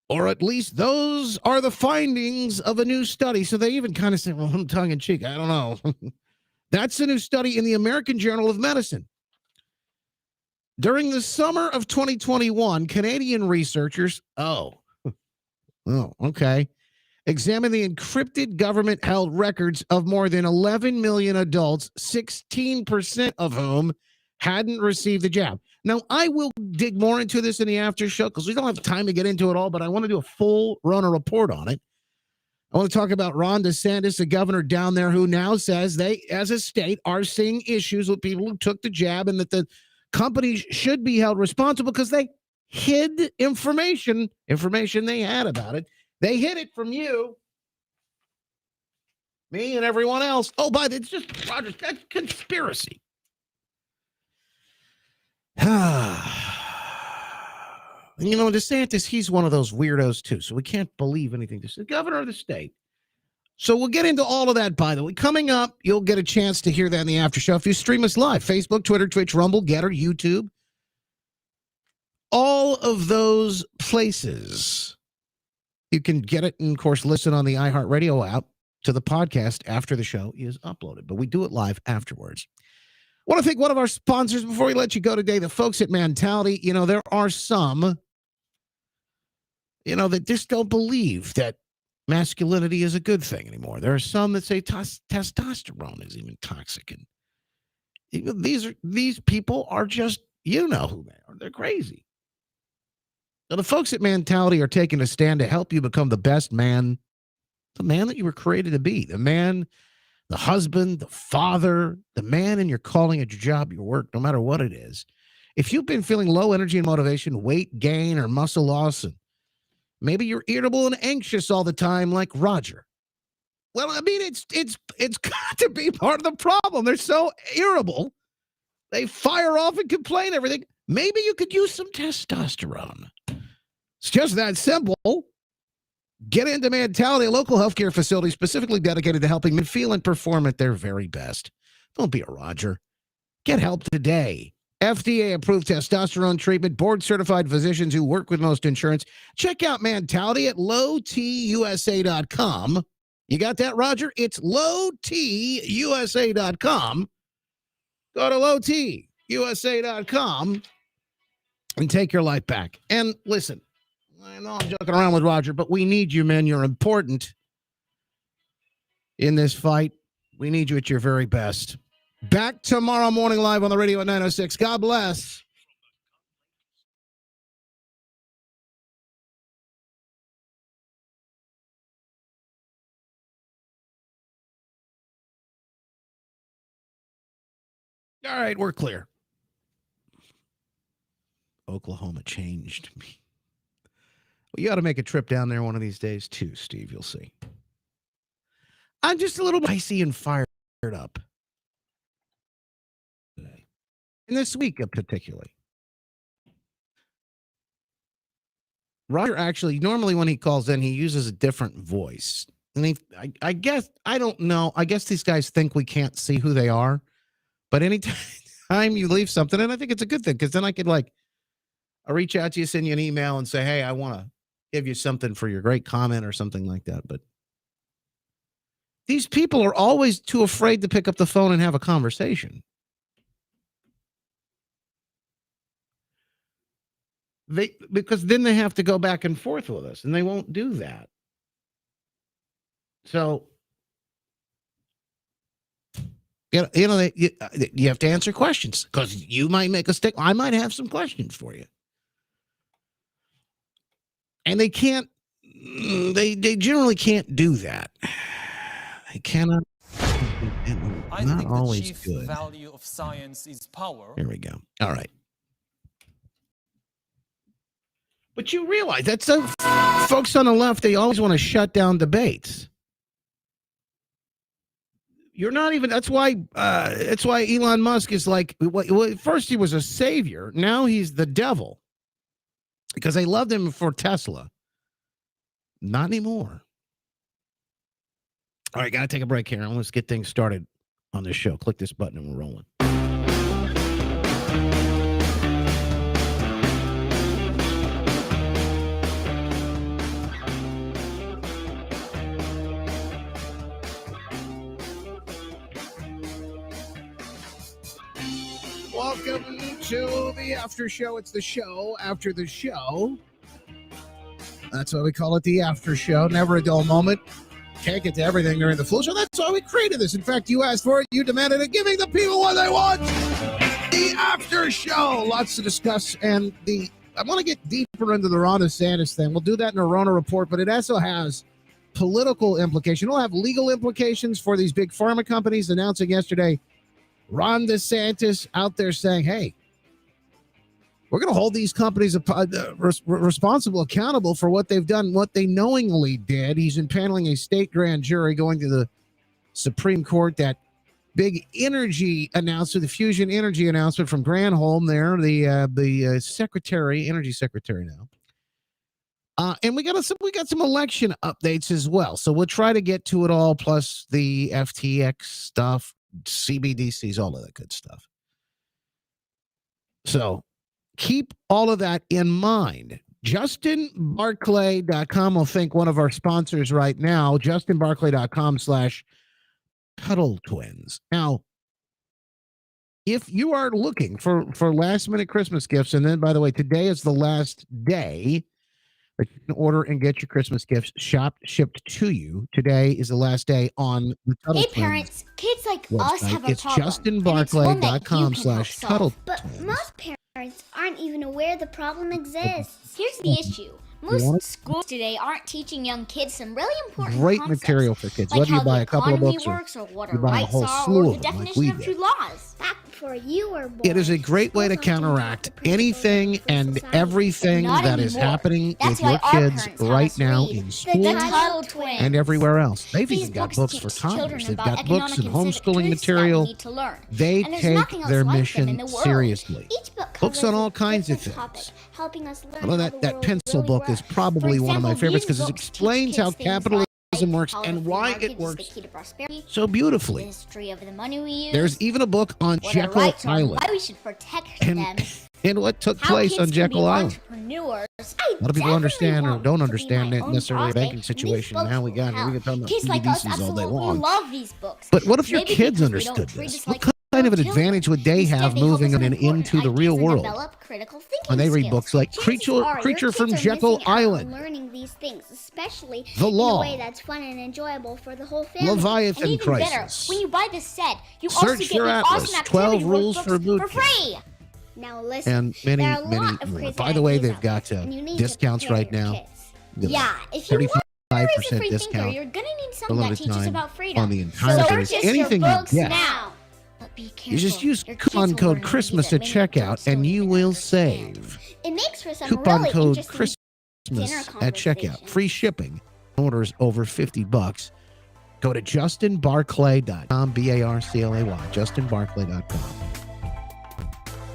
Or at least those are the findings of a new study. So they even kind of say, well, I'm tongue in cheek. I don't know. That's a new study in the American Journal of Medicine. During the summer of 2021, Canadian researchers, okay, examined the encrypted government-held records of more than 11 million adults, 16% of whom hadn't received the jab. Now, I will dig more into this in the after show because we don't have time to get into it all, but I want to do a full runner report on it. I want to talk about Ron DeSantis, the governor down there, who now says they, as a state, are seeing issues with people who took the jab and that the companies should be held responsible because they hid information they had about it. They hid it from you, me, and everyone else. Oh, but it's just, Roger, that's conspiracy. You know, DeSantis, he's one of those weirdos too, so we can't believe anything. This is the governor of the state. So we'll get into all of that, by the way. Coming up, you'll get a chance to hear that in the after show if you stream us live. Facebook, Twitter, Twitch, Rumble, Getter, YouTube. All of those places. You can get it and, of course, listen on the iHeartRadio app to the podcast after the show is uploaded. But we do it live afterwards. I want to thank one of our sponsors before we let you go today, the folks at Mentality. You know, there are some, that just don't believe that masculinity is a good thing anymore. There are some that say testosterone is even toxic. And these people are just, who they are. They're crazy. So the folks at Mentality are taking a stand to help you become the best man, the man that you were created to be, the man, the husband, the father, the man in your calling at your job, your work, no matter what it is. If you've been feeling low energy and motivation, weight gain, or muscle loss, and maybe you're irritable and anxious all the time like Roger. Well, I mean, it's got to be part of the problem. They're so irritable. They fire off and complain everything. Maybe you could use some testosterone. It's just that simple. Get into Mentality, a local healthcare facility specifically dedicated to helping men feel and perform at their very best. Don't be a Roger. Get help today. FDA-approved testosterone treatment, board-certified physicians who work with most insurance. Check out Mentality at lowtusa.com. You got that, Roger? It's lowtusa.com. Go to lowtusa.com and take your life back. And listen, I know I'm joking around with Roger, but we need you, men. You're important in this fight. We need you at your very best. Back tomorrow morning live on the radio at 9:06. God bless. All right, we're clear. Oklahoma changed me. Well, you ought to make a trip down there one of these days too, Steve. You'll see. I'm just a little icy and fired up. And this week, particularly. Roger actually, normally when he calls in, he uses a different voice. And I guess, I don't know. I guess these guys think we can't see who they are. But anytime you leave something, and I think it's a good thing, because then I could I'll reach out to you, send you an email and say, hey, I want to give you something for your great comment or something like that. But these people are always too afraid to pick up the phone and have a conversation. Because then they have to go back and forth with us, and they won't do that. So, you have to answer questions because you might make a mistake. I might have some questions for you. And they can't, they generally can't do that. They cannot. I Not think always the chief good. value of science is power. Here we go. All right. But you realize that some folks on the left, they always want to shut down debates. You're not even. That's why Elon Musk is like. Well, first he was a savior. Now he's the devil. Because they loved him for Tesla. Not anymore. All right, got to take a break here. Let's get things started on this show. Click this button and we're rolling. Welcome to the after show. It's the show after the show. That's why we call it the after show. Never a dull moment. Can't get to everything during the full show. That's why we created this. In fact, you asked for it. You demanded it. Giving the people what they want. The after show. Lots to discuss. And I want to get deeper into the Ron DeSantis thing. We'll do that in a Rona report, but it also has political implications. It'll have legal implications for these big pharma companies announcing yesterday. Ron DeSantis out there saying, hey, we're going to hold these companies responsible, accountable for what they've done, what they knowingly did. He's impaneling a state grand jury going to the Supreme Court. That big energy announcement, the fusion energy announcement from Granholm there, the secretary, energy secretary now. And we got some election updates as well. So we'll try to get to it all, plus the FTX stuff, CBDCs, all of that good stuff. So keep all of that in mind. JustinBarclay.com will thank one of our sponsors right now, JustinBarclay.com/Cuddle Twins. Now, if you are looking for last minute Christmas gifts, and then by the way, today is the last day that you can order and get your Christmas gifts shipped to you. Today is the last day on the Cuddle Hey Twins parents, kids like website. us have a It's problem. JustinBarclay.com/Cuddle. But most parents aren't even aware the problem exists. Here's the issue. Most schools today aren't teaching young kids some really important Great concepts, material for kids. like Whether you how buy the a couple of economy books or works, or what you our buy a rights whole are, slew or of the them like definition we of did. true laws. Back before you were born. It is a great way to counteract anything and everything Not that is anymore. happening That's with your why our kids parents have right us now read in The school Cuddle Twins. and everywhere else. They've These even got books books for teach children toddlers. They've about got books economic and and civic homeschooling truths that we material. need to learn. They And there's take nothing else their like them mission in the world. seriously. Each book Books covers on all a kinds of different things. topic, helping us learn Although how the that world pencil really book is works. probably For one of my example, favorites these because it books teach explains how kids things capitalism works how and the why market it is works the key to prosperity, so beautifully. the history of the money we use, There's even a book on what our Jekyll rights are, and Island why we should protect and, them. and what took How place kids on can Jekyll be Island. entrepreneurs. A lot of people understand or don't understand that necessarily a banking These situation. books Now we will got here. We can talk about Kids like us CBDCs all day absolutely long. love these books. But what if your Maybe kids because we don't understood treat this? us What like kind of an children. advantage would they Instead, have they help moving us them learn important into the real ideas and world? develop critical thinking When they read skills. books like Chances are Creature your from kids are Jekyll missing out on Island, learning these things, especially The in Law, a way that's fun and enjoyable for the whole family. Leviathan and even Crisis, better, when you buy this set, you also Search get Your an Atlas, awesome 12 activity Rules workbooks for Boot for Camp. free. Now listen, And many, there are a many lot of more. crazy By the way, ideas they've out got there, and you need to discounts prepare right your now. kids. Yeah, if you want 35% a free thinker, discount you're gonna need for something that limited teaches time about freedom. on the entire So series. purchase Anything your you books get. now. But be careful. You just use Your kids coupon will code learn Christmas ideas at that many checkout, adults and don't you even will understand. save. It makes for some Coupon really code interesting Christmas dinner at checkout. conversations. Free shipping. Orders over $50. Go to JustinBarclay.com, BARCLAY, JustinBarclay.com.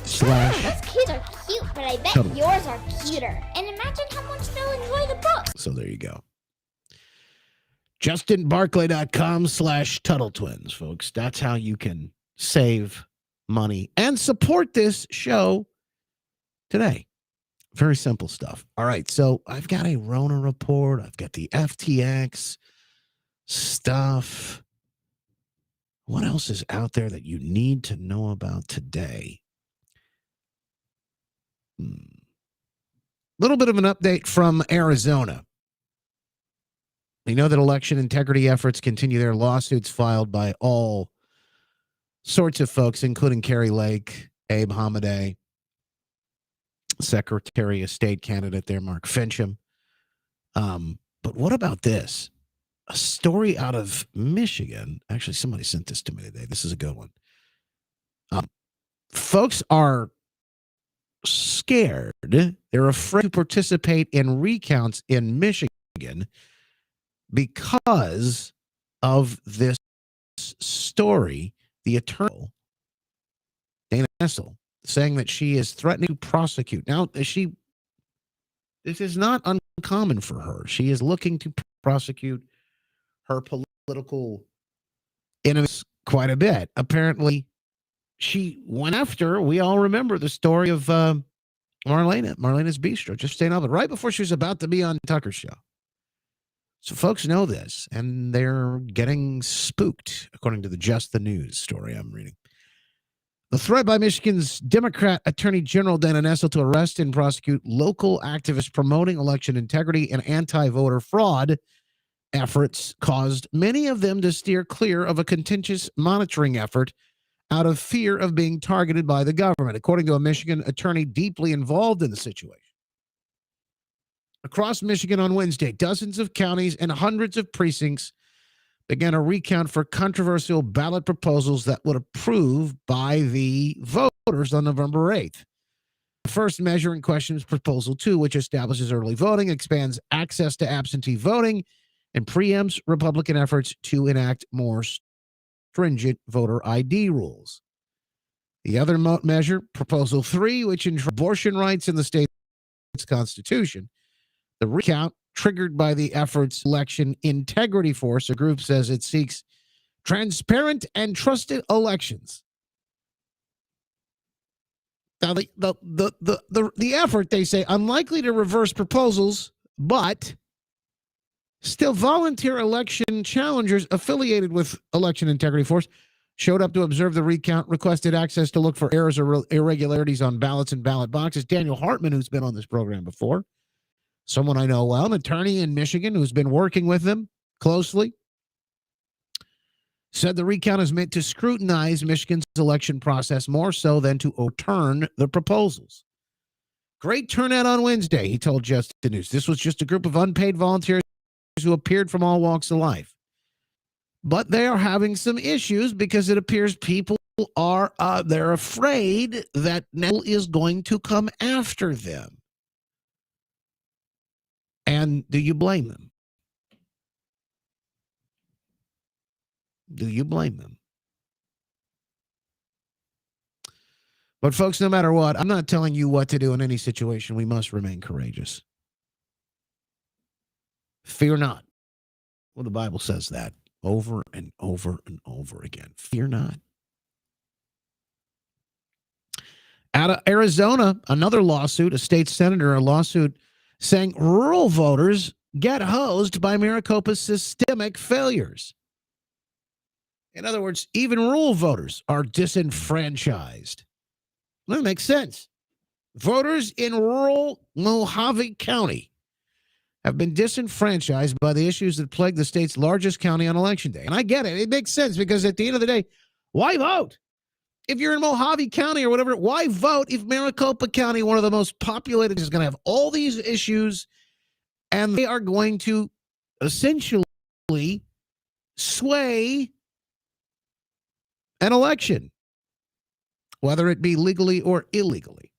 Those kids are cute, but I bet Cuddle. yours are cuter. And imagine how much they'll enjoy the book. So there you go. JustinBarclay.com/Tuttle Twins, folks. That's how you can save money and support this show today. Very simple stuff. All right. So I've got a Rona report. I've got the FTX stuff. What else is out there that you need to know about today? Little bit of an update from Arizona. We know that election integrity efforts continue. There are lawsuits filed by all sorts of folks, including Carrie Lake, Abe Hamadeh, Secretary of State candidate there, Mark Fincham. But what about this? A story out of Michigan. Actually, somebody sent this to me today. This is a good one. Folks are scared. They're afraid to participate in recounts in Michigan because of this story, the attorney, Dana Nessel, saying that she is threatening to prosecute. Now, this is not uncommon for her. She is looking to prosecute her political enemies quite a bit. Apparently, she went after, we all remember the story of Marlena's Bistro, just staying up right before she was about to be on Tucker's show. So folks know this, and they're getting spooked, according to the Just the News story I'm reading. The threat by Michigan's Democrat Attorney General Dana Nessel to arrest and prosecute local activists promoting election integrity and anti-voter fraud efforts caused many of them to steer clear of a contentious monitoring effort out of fear of being targeted by the government, according to a Michigan attorney deeply involved in the situation. Across Michigan on Wednesday, dozens of counties and hundreds of precincts began a recount for controversial ballot proposals that would approve by the voters on November 8th. The first measure in question is Proposal 2, which establishes early voting, expands access to absentee voting, and preempts Republican efforts to enact more stringent voter ID rules. The other measure, Proposal 3, which ensures abortion rights in the state's constitution. The recount, triggered by the effort's election integrity force, a group says it seeks transparent and trusted elections. Now, the effort, they say, unlikely to reverse proposals, but still volunteer election challengers affiliated with election integrity force showed up to observe the recount, requested access to look for errors or irregularities on ballots and ballot boxes. Daniel Hartman, who's been on this program before, someone I know well, an attorney in Michigan who's been working with them closely, said the recount is meant to scrutinize Michigan's election process more so than to overturn the proposals. Great turnout on Wednesday, he told Just the News. This was just a group of unpaid volunteers who appeared from all walks of life. But they are having some issues because it appears people are they're afraid that Nell is going to come after them. And do you blame them? Do you blame them? But folks, no matter what, I'm not telling you what to do in any situation. We must remain courageous. Fear not. Well, the Bible says that over and over and over again. Fear not. Out of Arizona, another lawsuit, a state senator, a lawsuit saying rural voters get hosed by Maricopa's systemic failures. In other words, even rural voters are disenfranchised. That makes sense. Voters in rural Mojave County have been disenfranchised by the issues that plague the state's largest county on Election Day. And I get it. It makes sense because at the end of the day, why vote? If you're in Mojave County or whatever, why vote if Maricopa County, one of the most populated, is going to have all these issues and they are going to essentially sway an election, whether it be legally or illegally?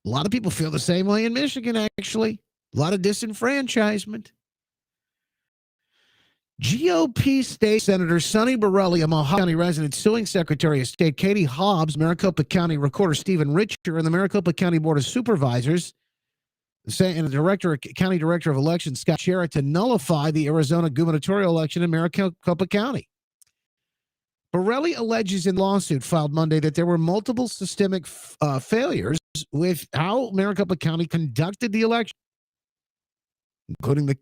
A lot of people feel the same way in Michigan, actually. A lot of disenfranchisement. GOP State Senator Sonny Borrelli, a Mojave County resident, suing Secretary of State Katie Hobbs, Maricopa County Recorder Stephen Richer, and the Maricopa County Board of Supervisors, and the County Director of Elections, Scott Shera, to nullify the Arizona gubernatorial election in Maricopa County. Borrelli alleges in the lawsuit filed Monday that there were multiple systemic failures with how Maricopa County conducted the election, including the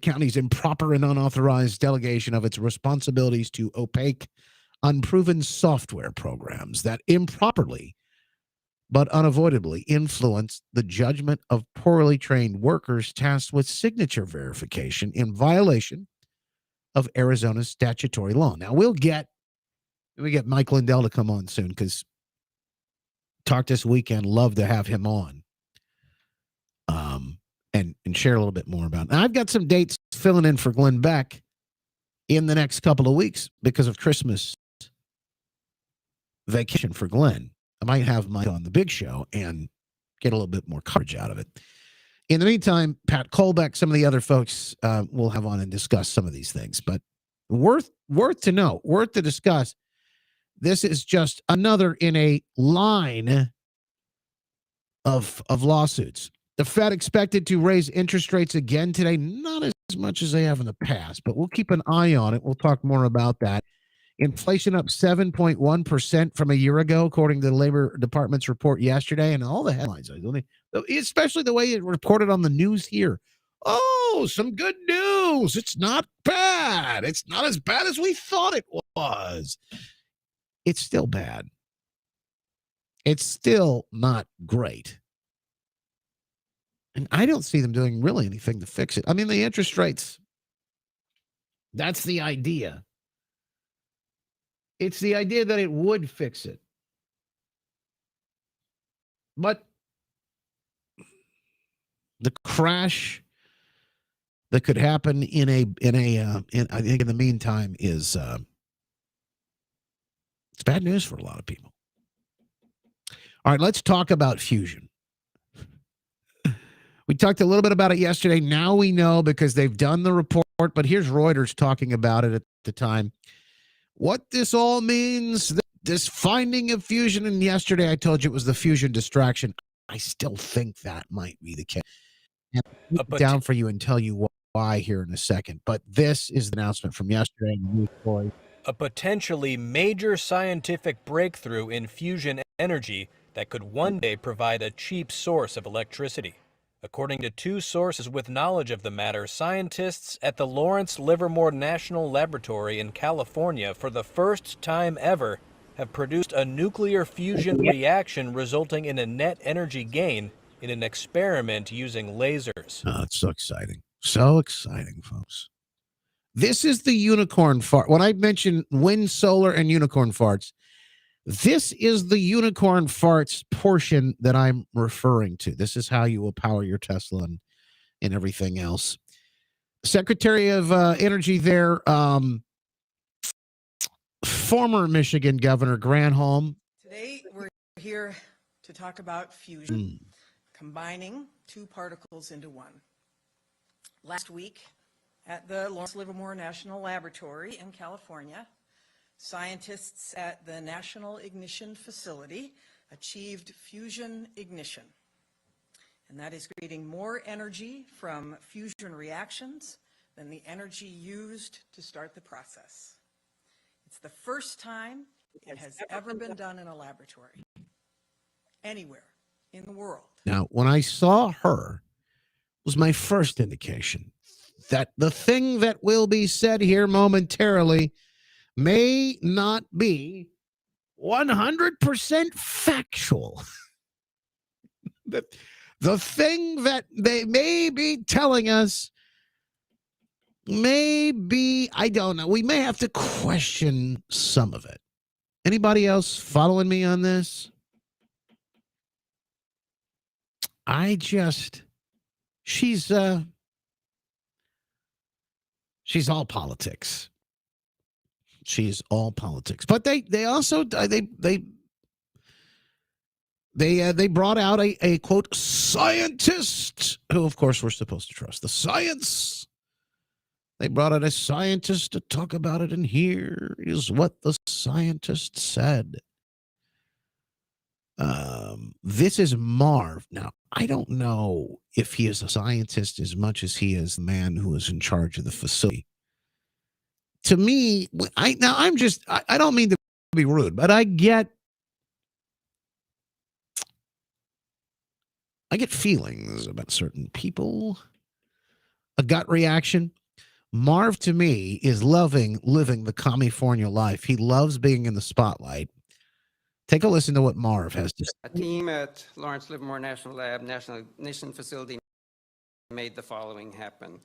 county's improper and unauthorized delegation of its responsibilities to opaque, unproven software programs that improperly but unavoidably influenced the judgment of poorly trained workers tasked with signature verification in violation of Arizona's statutory law. Now, we get Mike Lindell to come on soon because Talk This Weekend, love to have him on. And share a little bit more about it. Now, I've got some dates filling in for Glenn Beck in the next couple of weeks because of Christmas vacation for Glenn. I might have Mike on the big show and get a little bit more coverage out of it. In the meantime, Pat Colbeck, some of the other folks we'll have on and discuss some of these things. But Worth to know, worth to discuss. This is just another in a line of lawsuits. The Fed expected to raise interest rates again today, not as much as they have in the past, but we'll keep an eye on it. We'll talk more about that. Inflation up 7.1% from a year ago, according to the Labor Department's report yesterday, and all the headlines, especially the way it reported on the news here. Oh, some good news. It's not bad. It's not as bad as we thought it was. It's still bad. It's still not great. And I don't see them doing really anything to fix it. I mean, the interest rates, that's the idea. It's the idea that it would fix it. But the crash that could happen I think in the meantime is it's bad news for a lot of people. All right, let's talk about fusion. We talked a little bit about it yesterday. Now we know because they've done the report, but here's Reuters talking about it at the time. What this all means, this finding of fusion, and yesterday I told you it was the fusion distraction. I still think that might be the case. I'll put it down for you and tell you why here in a second. But this is the announcement from yesterday in the news story. A potentially major scientific breakthrough in fusion energy that could one day provide a cheap source of electricity. According to two sources with knowledge of the matter, scientists at the Lawrence Livermore National Laboratory in California, for the first time ever, have produced a nuclear fusion reaction resulting in a net energy gain in an experiment using lasers. Oh, it's so exciting. So exciting, folks. This is the unicorn fart. When I mention wind, solar, and unicorn farts, this is the unicorn farts portion that I'm referring to. This is how you will power your Tesla and everything else. Secretary of Energy there, former Michigan Governor Granholm. Today, we're here to talk about fusion, combining two particles into one. Last week, at the Lawrence Livermore National Laboratory in California, scientists at the National Ignition Facility achieved fusion ignition. And that is creating more energy from fusion reactions than the energy used to start the process. It's the first time it has ever been done in a laboratory, anywhere in the world. Now, when I saw her, was my first indication that the thing that will be said here momentarily may not be 100% factual. The thing that they may be telling us may be, I don't know, we may have to question some of it. Anybody else following me on this? She's all politics. She's all politics. But they also they brought out a quote scientist who, of course, we're supposed to trust the science. They brought out a scientist to talk about it, and here is what the scientist said. This is Marv. Now, I don't know if he is a scientist as much as he is the man who is in charge of the facility. To me, I don't mean to be rude, but I get feelings about certain people, a gut reaction. Marv, to me, is living the California life. He loves being in the spotlight. Take a listen to what Marv has to say. A team at Lawrence Livermore National Lab, National Ignition Facility, made the following happen.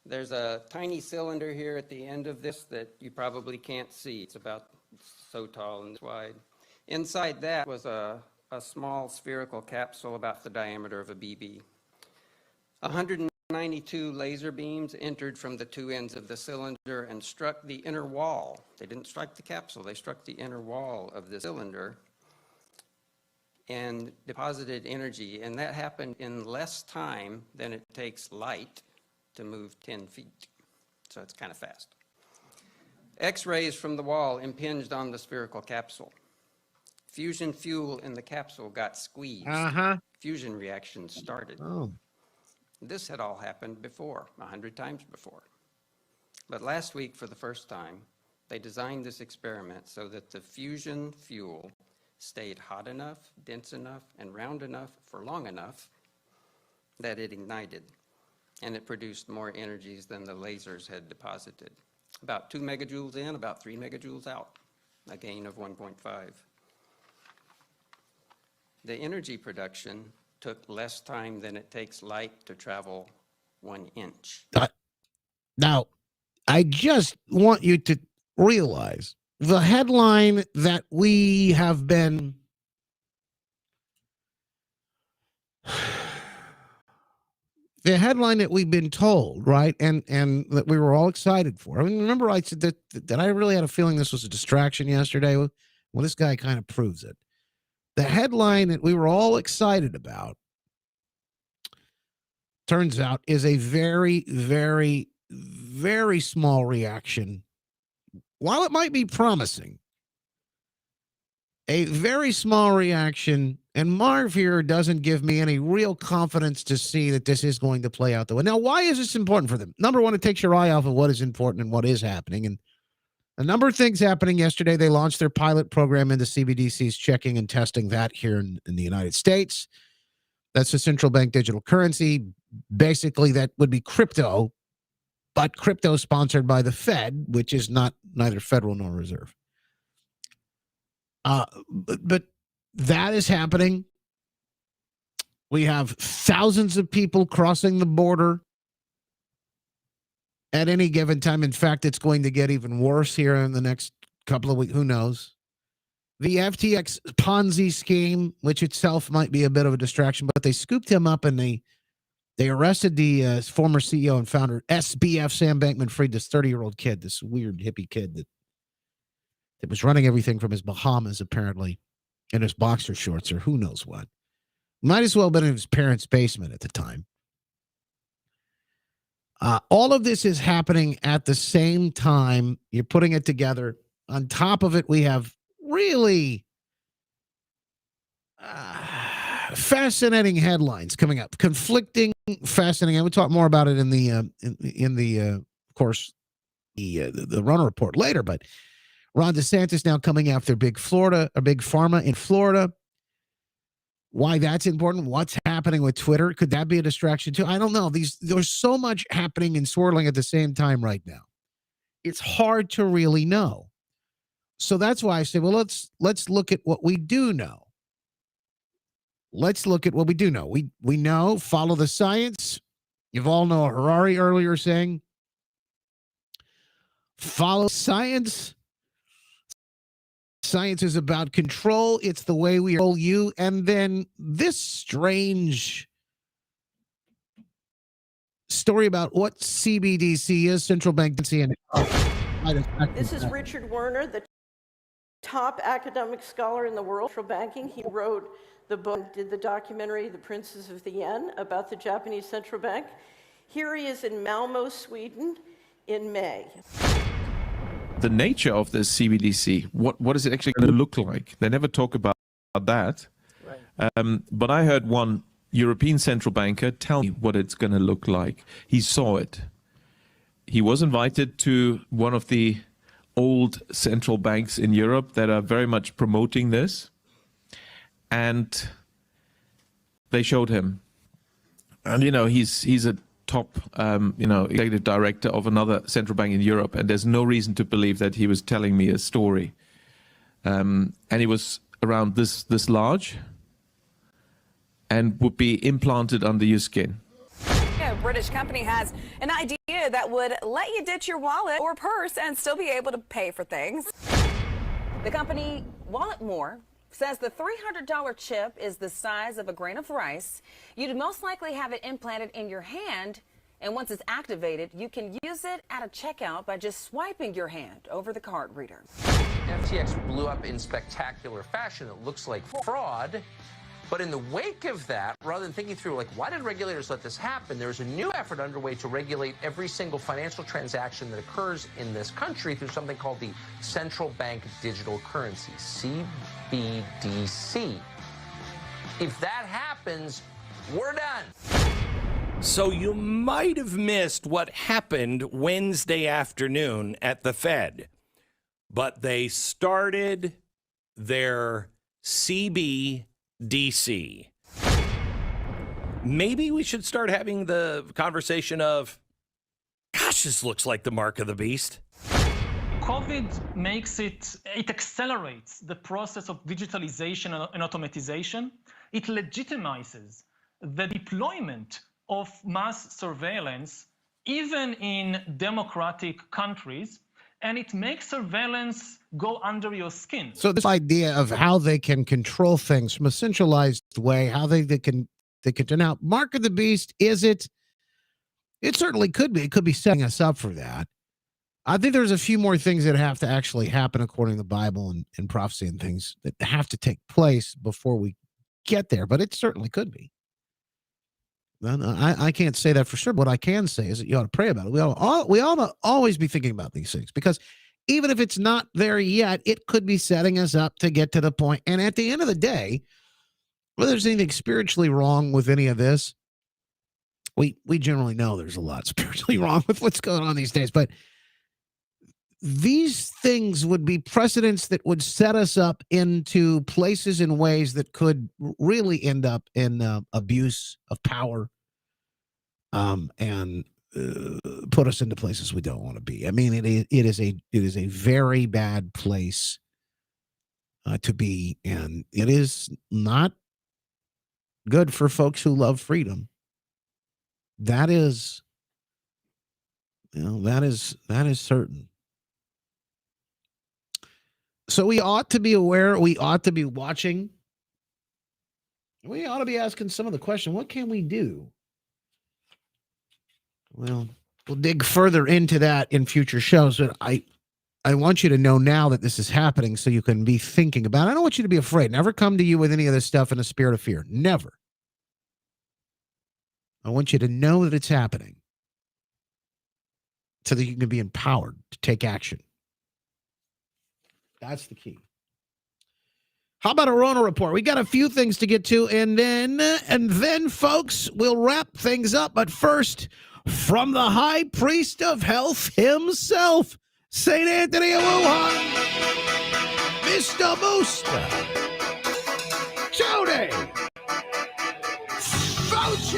There's a tiny cylinder here at the end of this that you probably can't see. It's about so tall and wide. Inside that was a small spherical capsule about the diameter of a BB. 192 laser beams entered from the two ends of the cylinder and struck the inner wall. They didn't strike the capsule, they struck the inner wall of the cylinder and deposited energy. And that happened in less time than it takes light to move 10 feet. So it's kind of fast. X-rays from the wall impinged on the spherical capsule. Fusion fuel in the capsule got squeezed. Fusion reactions started. This had all happened before, 100 times before. But last week, for the first time, they designed this experiment so that the fusion fuel stayed hot enough, dense enough, and round enough for long enough that it ignited. And it produced more energies than the lasers had deposited. About 2 megajoules in, about 3 megajoules out, a gain of 1.5. The energy production took less time than it takes light to travel 1 inch. Now, I just want you to realize the headline that we have been told, right? And that we were all excited for. I mean, remember I said that I really had a feeling this was a distraction yesterday? Well, this guy kind of proves it. The headline that we were all excited about, turns out, is a very, very, very small reaction. While it might be promising, a very small reaction, and Marv here doesn't give me any real confidence to see that this is going to play out the way. Now, why is this important for them? Number one, it takes your eye off of what is important and what is happening. And a number of things happening yesterday. They launched their pilot program into CBDCs, checking and testing that here in the United States. That's a central bank digital currency. Basically, that would be crypto, but crypto sponsored by the Fed, which is neither federal nor reserve. But that is happening. We have thousands of people crossing the border at any given time. In fact, it's going to get even worse here in the next couple of weeks. Who knows? The FTX Ponzi scheme, which itself might be a bit of a distraction, but they scooped him up and they arrested the former CEO and founder, SBF Sam Bankman-Fried, this 30-year-old kid, this weird hippie kid that was running everything from his Bahamas, apparently, in his boxer shorts or who knows what. Might as well have been in his parents' basement at the time. All of this is happening at the same time. You're putting it together. On top of it, we have really fascinating headlines coming up. Conflicting, fascinating. And we'll talk more about it in the of course, the Runner Report later. But Ron DeSantis now coming after big pharma in Florida. Why that's important? What's happening with Twitter? Could that be a distraction too? I don't know. There's so much happening and swirling at the same time right now. It's hard to really know. So that's why I say, well, let's look at what we do know. Let's look at what we do know. We know, follow the science. You've all know Harari earlier saying, follow science. Science is about control. It's the way we control you. And then this strange story about what CBDC is, central bank. This is Richard Werner, the top academic scholar in the world for banking. He wrote the book, did the documentary, The Princes of the Yen, about the Japanese central bank. Here he is in Malmö, Sweden, in May. The nature of this CBDC, what is it actually going to look like? They never talk about that. Right. But I heard one European central banker tell me what it's going to look like. He saw it. He was invited to one of the old central banks in Europe that are very much promoting this. And they showed him. And, he's a top, executive director of another central bank in Europe, and there's no reason to believe that he was telling me a story. And he was around this large and would be implanted under your skin. A British company has an idea that would let you ditch your wallet or purse and still be able to pay for things. The company Wallet More says the $300 chip is the size of a grain of rice. You'd most likely have it implanted in your hand, and once it's activated, you can use it at a checkout by just swiping your hand over the card reader. FTX blew up in spectacular fashion. It looks like fraud, But in the wake of that, rather than thinking through, like, why did regulators let this happen? There's a new effort underway to regulate every single financial transaction that occurs in this country through something called the Central Bank Digital Currency, CBDC. If that happens, we're done. So you might have missed what happened Wednesday afternoon at the Fed, but they started their CBDC. Maybe we should start having the conversation of, gosh, this looks like the mark of the beast. COVID makes it accelerates the process of digitalization and automatization. It legitimizes the deployment of mass surveillance, even in democratic countries, and it makes surveillance go under your skin. So this idea of how they can control things from a centralized way, how they can turn out. Mark of the beast, is it? It certainly could be. It could be setting us up for that. I think there's a few more things that have to actually happen according to the Bible and prophecy and things that have to take place before we get there, but it certainly could be. I can't say that for sure. What I can say is that you ought to pray about it. We ought to always be thinking about these things, because even if it's not there yet, it could be setting us up to get to the point. And at the end of the day, whether there's anything spiritually wrong with any of this, we generally know there's a lot spiritually wrong with what's going on these days. But these things would be precedents that would set us up into places in ways that could really end up in abuse of power, and put us into places we don't want to be. I mean, it is a very bad place to be, and it is not good for folks who love freedom. That is certain. So we ought to be aware. We ought to be watching. We ought to be asking some of the question, what can we do? Well, we'll dig further into that in future shows, but I want you to know now that this is happening so you can be thinking about it. I don't want you to be afraid. Never come to you with any of this stuff in a spirit of fear. Never. I want you to know that it's happening so that you can be empowered to take action. That's the key. How about a Rona report? We got a few things to get to, and then, folks, we'll wrap things up. But first, from the high priest of health himself, St. Anthony of Wuhan, Mr. Booster, Jody Fauci,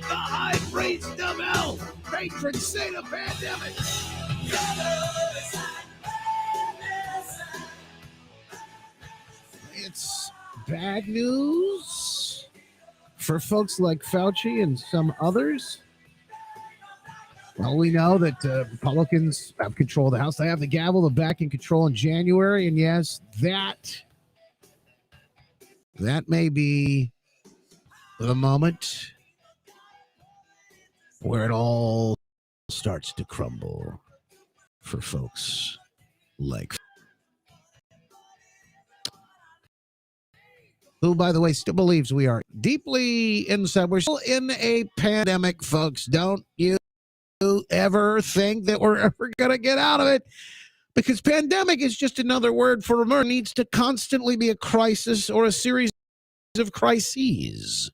the high priest of health, patron saint of pandemic. It's bad news for folks like Fauci and some others. Well, we know that Republicans have control of the House. They have the gavel. They're back in control in January. And yes, that may be the moment where it all starts to crumble for folks like who, by the way, still believes we are deeply inside. We're still in a pandemic, folks. Don't you ever think that we're ever going to get out of it, because pandemic is just another word for emergency. It needs to constantly be a crisis or a series of crises.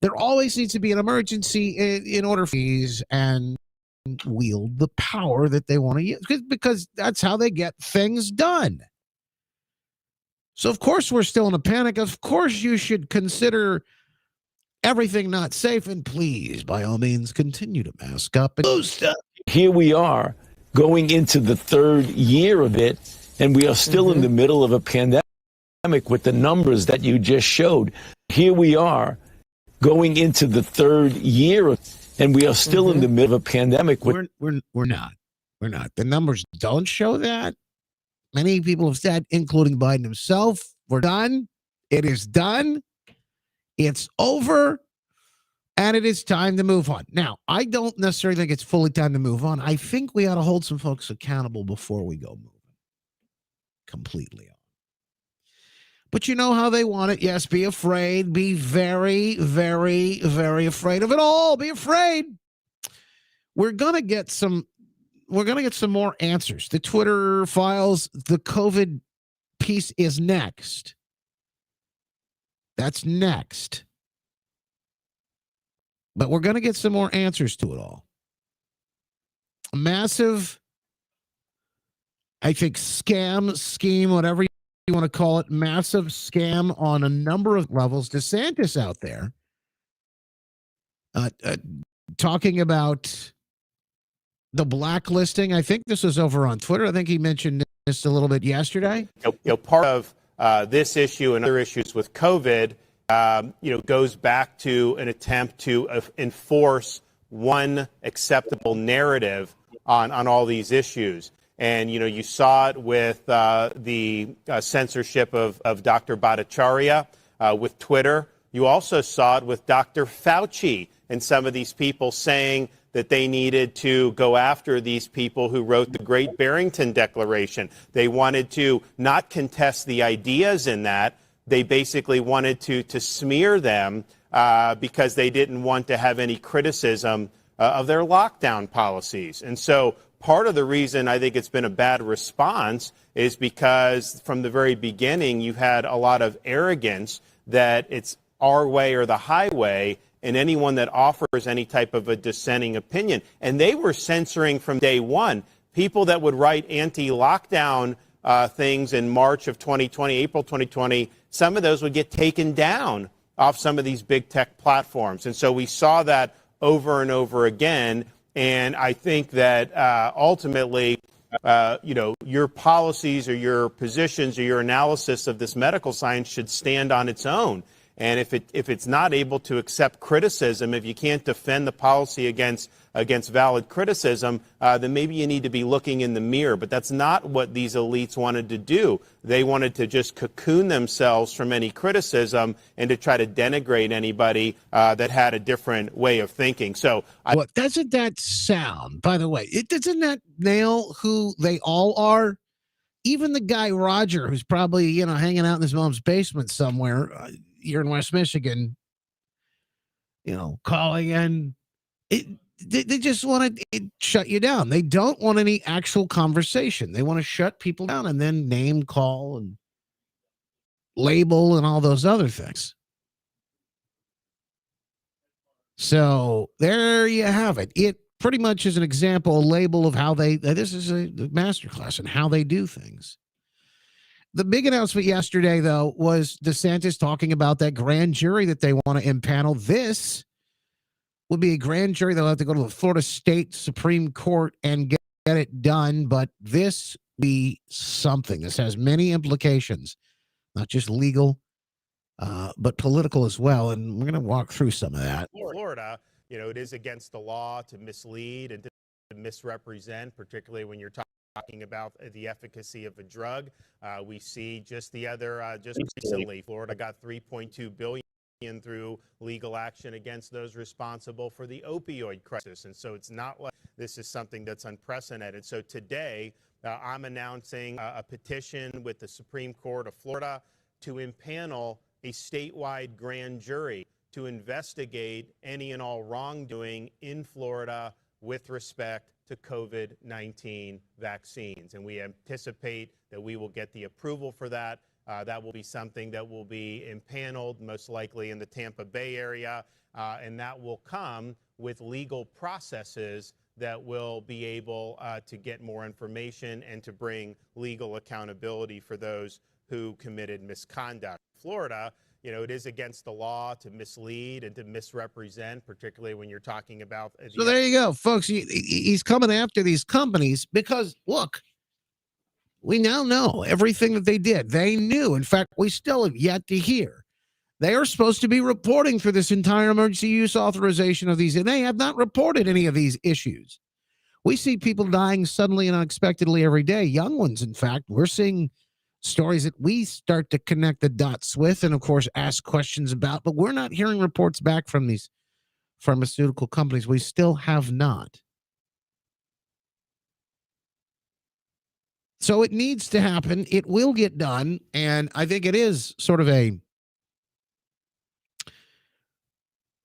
There always needs to be an emergency in order for these and wield the power that they want to use, because that's how they get things done. So, of course, we're still in a panic. Of course, you should consider everything not safe. And please, by all means, continue to mask up and boost up. Here we are going into the third year of it, and we are still in the middle of a pandemic with the numbers that you just showed. Here we are going into the third year, and we are still in the middle of a pandemic. We're not. The numbers don't show that. Many people have said, including Biden himself, we're done. It is done. It's over. And it is time to move on. Now, I don't necessarily think it's fully time to move on. I think we ought to hold some folks accountable before we go moving completely on. But you know how they want it. Yes, be afraid. Be very, very, very afraid of it all. Be afraid. We're gonna get some more answers. The Twitter files, the COVID piece is next. That's next. But we're going to get some more answers to it all. A massive, I think, scheme, whatever you want to call it, massive scam on a number of levels. DeSantis out there talking about the blacklisting. I think this was over on Twitter. I think he mentioned this a little bit yesterday. Part of this issue and other issues with COVID, goes back to an attempt to enforce one acceptable narrative on all these issues. And, you saw it with the censorship of Dr. Bhattacharya with Twitter. You also saw it with Dr. Fauci and some of these people saying that they needed to go after these people who wrote the Great Barrington Declaration. They wanted to not contest the ideas in that. They basically wanted to smear them because they didn't want to have any criticism of their lockdown policies. And so part of the reason I think it's been a bad response is because from the very beginning, you had a lot of arrogance that it's our way or the highway, and anyone that offers any type of a dissenting opinion. And they were censoring from day one. People that would write anti-lockdown things in March of 2020, April 2020, some of those would get taken down off some of these big tech platforms. And so we saw that over and over again. And I think that ultimately, your policies or your positions or your analysis of this medical science should stand on its own. And if it's not able to accept criticism, if you can't defend the policy against valid criticism, then maybe you need to be looking in the mirror. But that's not what these elites wanted to do. They wanted to just cocoon themselves from any criticism and to try to denigrate anybody that had a different way of thinking. So, doesn't that sound? By the way, doesn't that nail who they all are? Even the guy Roger, who's probably hanging out in his mom's basement somewhere. Here in West Michigan, calling in, they just want to shut you down. They don't want any actual conversation. They want to shut people down and then name call and label and all those other things. So there you have it. It pretty much is an example, a label of how this is a masterclass in how they do things. The big announcement yesterday, though, was DeSantis talking about that grand jury that they want to impanel. This would be a grand jury. They'll have to go to the Florida State Supreme Court and get it done. But this be something. This has many implications, not just legal, but political as well. And we're going to walk through some of that. Florida, it is against the law to mislead and to misrepresent, particularly when you're talking about the efficacy of a drug. We see just recently, Florida got $3.2 billion through legal action against those responsible for the opioid crisis. And so it's not like this is something that's unprecedented. So today, I'm announcing a petition with the Supreme Court of Florida to impanel a statewide grand jury to investigate any and all wrongdoing in Florida with respect to COVID-19 vaccines. And we anticipate that we will get the approval for that. That will be something that will be impaneled most likely in the Tampa Bay area. And that will come with legal processes that will be able to get more information and to bring legal accountability for those who committed misconduct. Florida, it is against the law to mislead and to misrepresent, particularly when you're talking about. So there you go, folks. He's coming after these companies because, look, we now know everything that they did. They knew. In fact, we still have yet to hear. They are supposed to be reporting for this entire emergency use authorization of these, and they have not reported any of these issues. We see people dying suddenly and unexpectedly every day, young ones, in fact. We're seeing stories that we start to connect the dots with and, of course, ask questions about, but we're not hearing reports back from these pharmaceutical companies. We still have not. So it needs to happen. It will get done. And I think it is sort of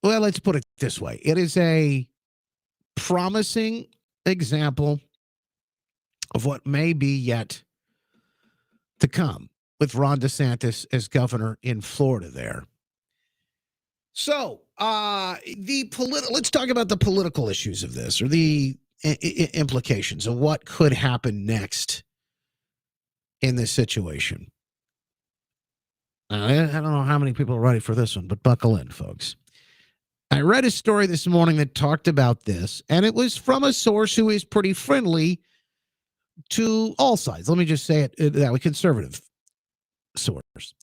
well, let's put it this way. It is a promising example of what may be yet to come with Ron DeSantis as governor in Florida there. So let's talk about the political issues of this, or the implications of what could happen next in this situation. I don't know how many people are ready for this one, but buckle in, folks. I read a story this morning that talked about this, and it was from a source who is pretty friendly to all sides. Let me just say it that way, conservative source.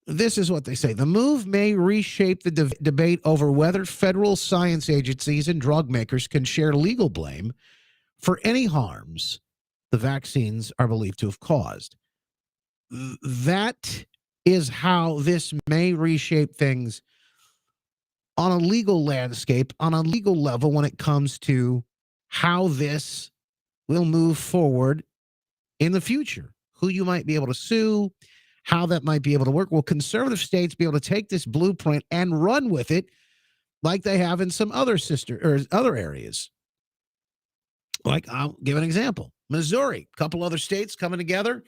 This is what they say. The move may reshape the debate over whether federal science agencies and drug makers can share legal blame for any harms the vaccines are believed to have caused. That is how this may reshape things on a legal landscape, on a legal level, when it comes to how this will move forward in the future, who you might be able to sue, how that might be able to work. Will conservative states be able to take this blueprint and run with it like they have in some other other areas? Like, I'll give an example. Missouri, a couple other states coming together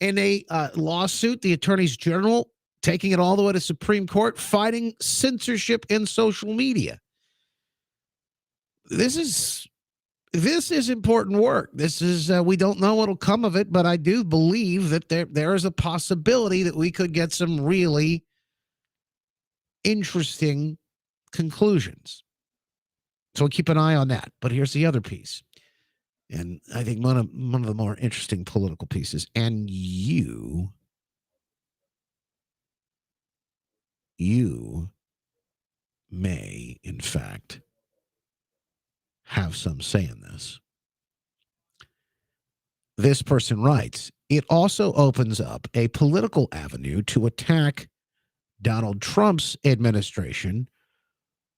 in a lawsuit, the attorneys general taking it all the way to Supreme Court, fighting censorship in social media. This is important work. This is we don't know what'll come of it, but I do believe that there is a possibility that we could get some really interesting conclusions. So keep an eye on that. But here's the other piece, and I think one of the more interesting political pieces. And you may, in fact, have some say in this. This person writes, it also opens up a political avenue to attack Donald Trump's administration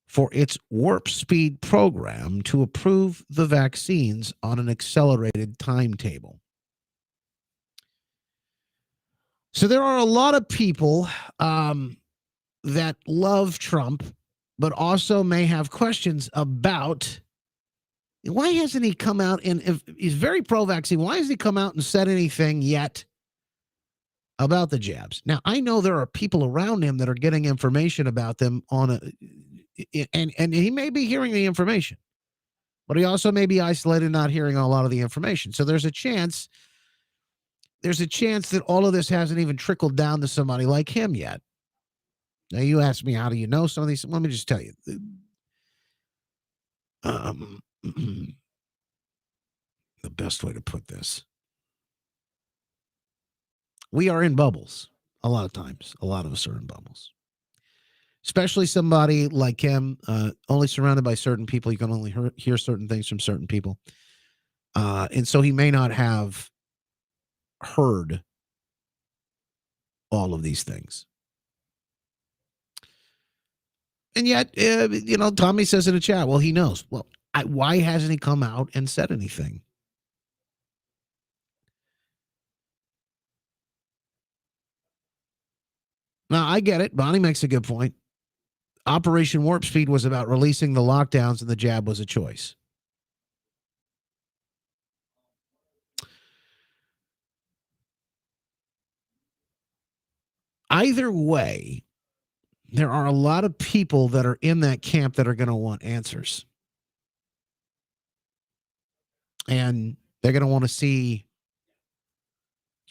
for its warp speed program to approve the vaccines on an accelerated timetable. So there are a lot of people that love Trump, but also may have questions about why hasn't he come out and, if he's very pro-vaccine, why hasn't he come out and said anything yet about the jabs? Now, I know there are people around him that are getting information about them and he may be hearing the information, but he also may be isolated, not hearing a lot of the information. So there's a chance that all of this hasn't even trickled down to somebody like him yet. Now, you ask me, how do you know some of these? Let me just tell you. The best way to put this. We are in bubbles a lot of times. A lot of us are in bubbles. Especially somebody like him, only surrounded by certain people. You can only hear certain things from certain people. And so he may not have heard all of these things. And yet, Tommy says in the chat, well, he knows. Well, why hasn't he come out and said anything? Now, I get it. Bonnie makes a good point. Operation Warp Speed was about releasing the lockdowns, and the jab was a choice. Either way, there are a lot of people that are in that camp that are going to want answers. And they're going to want to see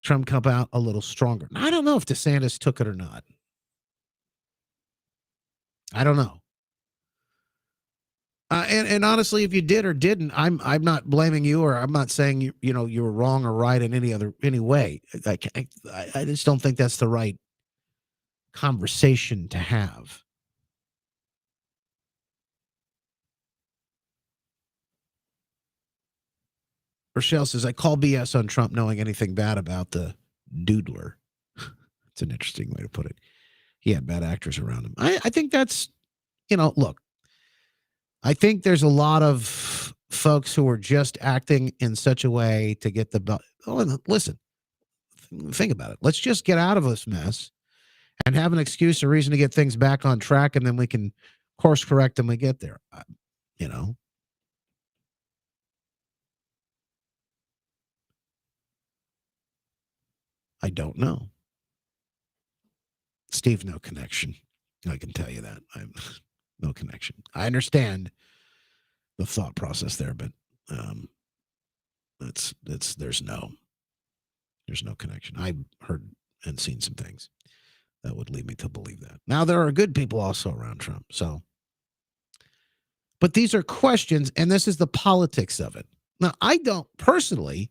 Trump come out a little stronger. I don't know if DeSantis took it or not. I don't know. And honestly, if you did or didn't, I'm not blaming you, or I'm not saying you were wrong or right in any way. I just don't think that's the right conversation to have. Rochelle says, I call BS on Trump knowing anything bad about the doodler. It's an interesting way to put it. He had bad actors around him. I think that's, look, I think there's a lot of folks who are just acting in such a way to get the listen, think about it. Let's just get out of this mess and have an excuse or reason to get things back on track, and then we can course correct when we get there. You know, I don't know. Steve, no connection. I can tell you that. I'm no connection. I understand the thought process there, but there's no connection. I've heard and seen some things that would lead me to believe that. Now, there are good people also around Trump. So, but these are questions, and this is the politics of it. Now, I don't personally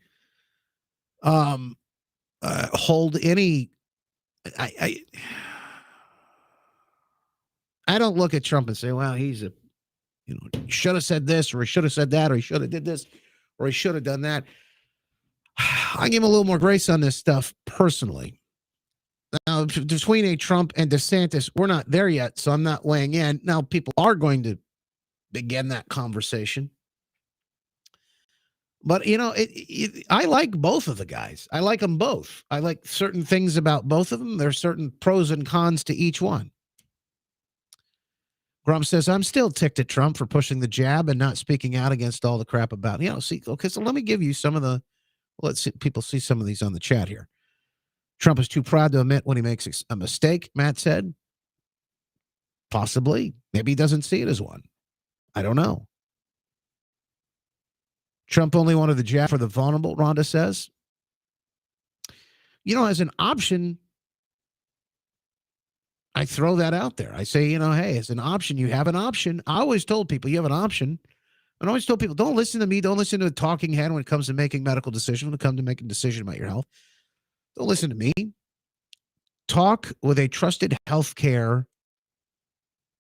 hold any. I don't look at Trump and say, well, he's a, he should have said this, or he should have said that, or he should have did this, or he should have done that. I give him a little more grace on this stuff personally. Now, between a Trump and DeSantis, we're not there yet, so I'm not weighing in. Now, people are going to begin that conversation. But, I like both of the guys. I like them both. I like certain things about both of them. There's certain pros and cons to each one. Grum says, I'm still ticked at Trump for pushing the jab and not speaking out against all the crap about, okay, so let me give you some of the, let's see, people see some of these on the chat here. Trump is too proud to admit when he makes a mistake, Matt said. Possibly. Maybe he doesn't see it as one. I don't know. Trump only wanted the jab for the vulnerable, Rhonda says. As an option, I throw that out there. I say, hey, as an option, you have an option. I always told people you have an option. I always told people, don't listen to me. Don't listen to a talking head when it comes to making medical decisions, when it comes to making a decision about your health. Don't listen to me. Talk with a trusted healthcare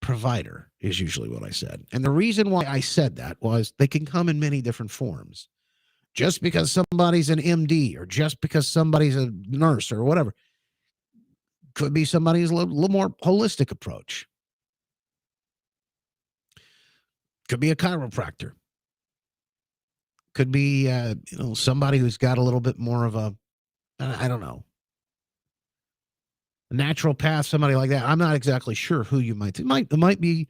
provider is usually what I said. And the reason why I said that was they can come in many different forms. Just because somebody's an MD or just because somebody's a nurse or whatever. Could be somebody who's a little more holistic approach. Could be a chiropractor. Could be, somebody who's got a little bit more of a, I don't know, a naturopath, somebody like that. I'm not exactly sure who you might think. It might be,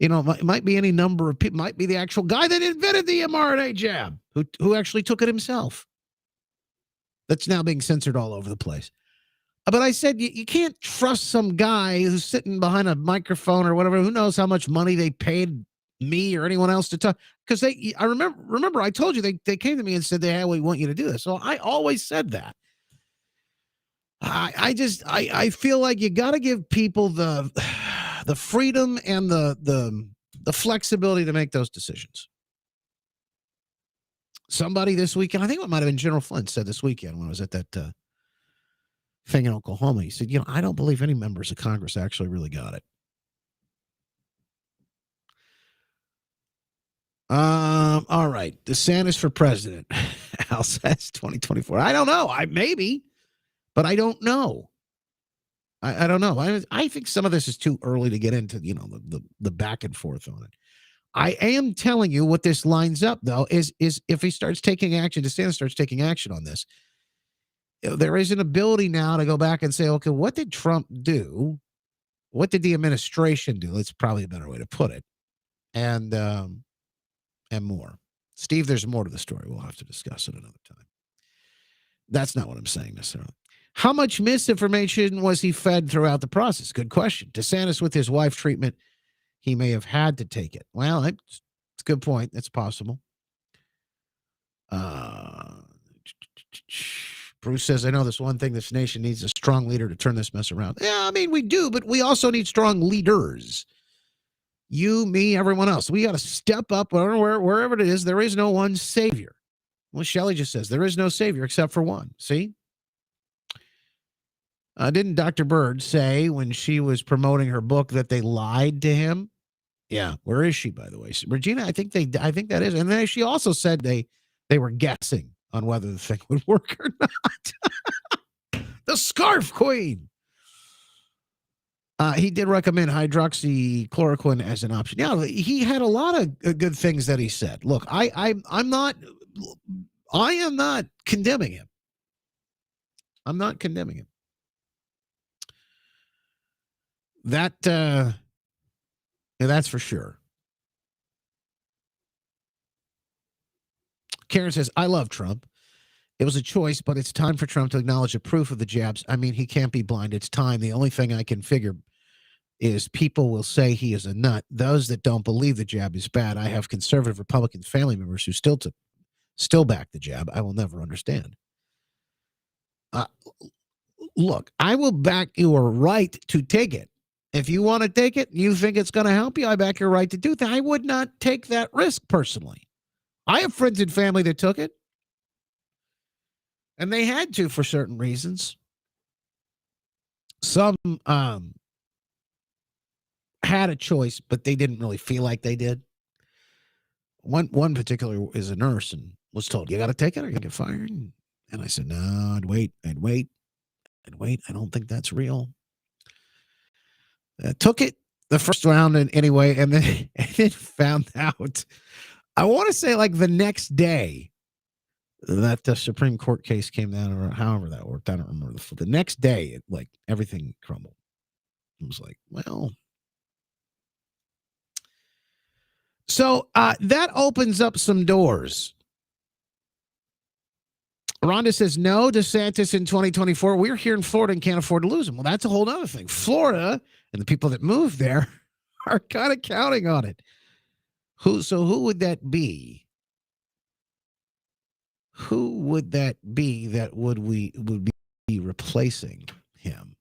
it might be any number of people. Might be the actual guy that invented the mRNA jab, who actually took it himself. That's now being censored all over the place. But I said, you can't trust some guy who's sitting behind a microphone or whatever, who knows how much money they paid me or anyone else to talk. Because I remember I told you they came to me and said, hey, we want you to do this. So I always said that. I feel like you got to give people the freedom and the flexibility to make those decisions. Somebody this weekend, I think it might have been General Flynn, said this weekend when I was at that thing in Oklahoma, he said, I don't believe any members of Congress actually really got it. All right. DeSantis for president. Al says 2024. I don't know. Maybe, but I don't know. I don't know. I think some of this is too early to get into, the back and forth on it. I am telling you what this lines up, though, is if he starts taking action, DeSantis starts taking action on this, there is an ability now to go back and say, okay, what did Trump do? What did the administration do? That's probably a better way to put it. And more. Steve, there's more to the story. We'll have to discuss it another time. That's not what I'm saying necessarily. How much misinformation was he fed throughout the process? Good question. DeSantis with his wife treatment, he may have had to take it. Well, it's a good point. It's possible. Bruce says, I know this one thing, this nation needs a strong leader to turn this mess around. Yeah, I mean, we do, but we also need strong leaders. You, me, everyone else. We got to step up wherever it is. There is no one savior. Well, Shelley just says, there is no savior except for one. See? Didn't Dr. Bird say when she was promoting her book that they lied to him? Yeah. Where is she, by the way? Regina, I think that is. And then she also said they were guessing on whether the thing would work or not. The scarf queen. He did recommend hydroxychloroquine as an option. Yeah, he had a lot of good things that he said. Look, I am not condemning him. I'm not condemning him. That's for sure. Karen says, I love Trump. It was a choice, but it's time for Trump to acknowledge the proof of the jabs. I mean, he can't be blind. It's time. The only thing I can figure is people will say he is a nut. Those that don't believe the jab is bad. I have conservative Republican family members who still back the jab. I will never understand. Look, I will back your right to take it. If you want to take it, you think it's going to help you, I back your right to do that. I would not take that risk personally. I have friends and family that took it, and they had to for certain reasons. Some had a choice, but they didn't really feel like they did. One particular is a nurse and was told, you got to take it or you get fired. And I said, no, I'd wait. I don't think that's real. Took it the first round anyway, and then found out, I want to say like the next day that the Supreme Court case came down, or however that worked. I don't remember. The next day, like everything crumbled. It was like, well. So that opens up some doors. Rhonda says, no, DeSantis in 2024. We're here in Florida and can't afford to lose him. Well, that's a whole other thing. Florida and the people that moved there are kind of counting on it. Who would that be? Who would that be that would be replacing him?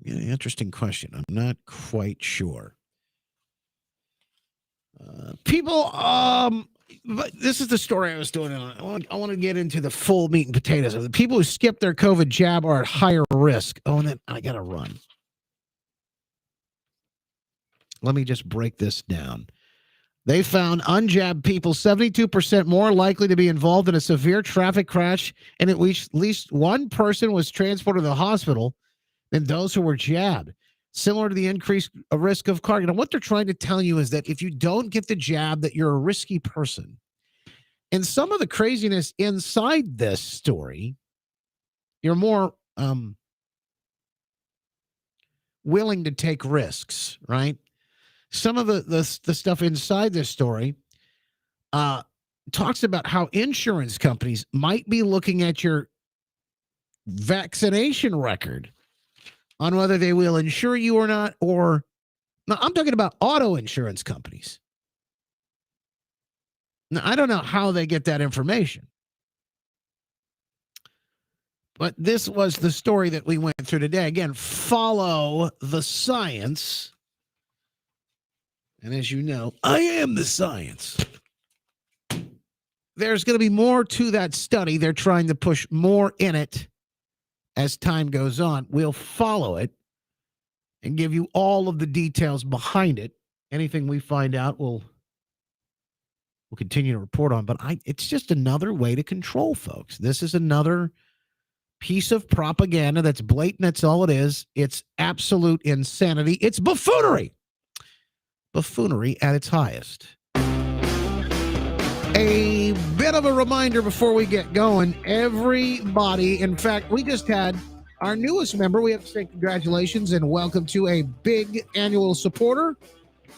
Yeah, interesting question. I'm not quite sure. People, but this is the story I was doing. I want to get into the full meat and potatoes of the people who skip their COVID jab are at higher risk. Oh, and then I got to run. Let me just break this down. They found unjabbed people 72% more likely to be involved in a severe traffic crash, and at least one person was transported to the hospital than those who were jabbed, similar to the increased risk of car. What they're trying to tell you is that if you don't get the jab, that you're a risky person. And some of the craziness inside this story, you're more willing to take risks, right? Some of the stuff inside this story talks about how insurance companies might be looking at your vaccination record on whether they will insure you or not. Or, now I'm talking about auto insurance companies. Now, I don't know how they get that information. But this was the story that we went through today. Again, follow the science. And as you know, I am the science. There's going to be more to that study. They're trying to push more in it as time goes on. We'll follow it and give you all of the details behind it. Anything we find out, we'll continue to report on. But it's just another way to control folks. This is another piece of propaganda that's blatant. That's all it is. It's absolute insanity. It's buffoonery. Buffoonery at its highest. A bit of a reminder before we get going. Everybody, in fact, we just had our newest member. We have to say congratulations and welcome to a big annual supporter,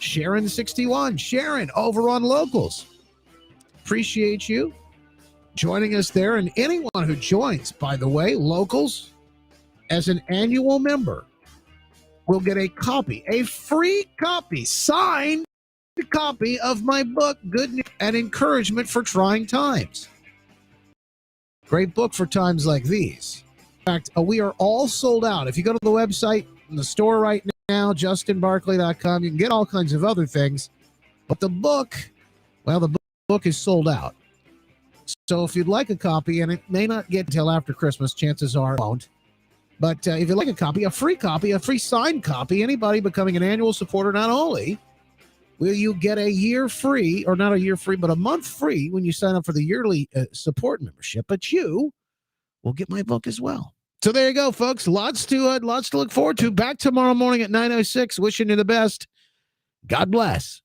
Sharon61. Sharon, over on Locals. Appreciate you joining us there. And anyone who joins, by the way, Locals, as an annual member, will get a copy, a free copy, signed copy of my book, Good News and Encouragement for Trying Times. Great book for times like these. In fact, we are all sold out. If you go to the website in the store right now, justinbarkley.com, you can get all kinds of other things. But the book, well, the book is sold out. So if you'd like a copy, and it may not get until after Christmas, chances are it won't. But if you'd like a copy, a free signed copy, anybody becoming an annual supporter, not only will you get a year free, or not a year free, but a month free when you sign up for the yearly support membership, but you will get my book as well. So there you go, folks. Lots to look forward to. Back tomorrow morning at 9:06. Wishing you the best. God bless.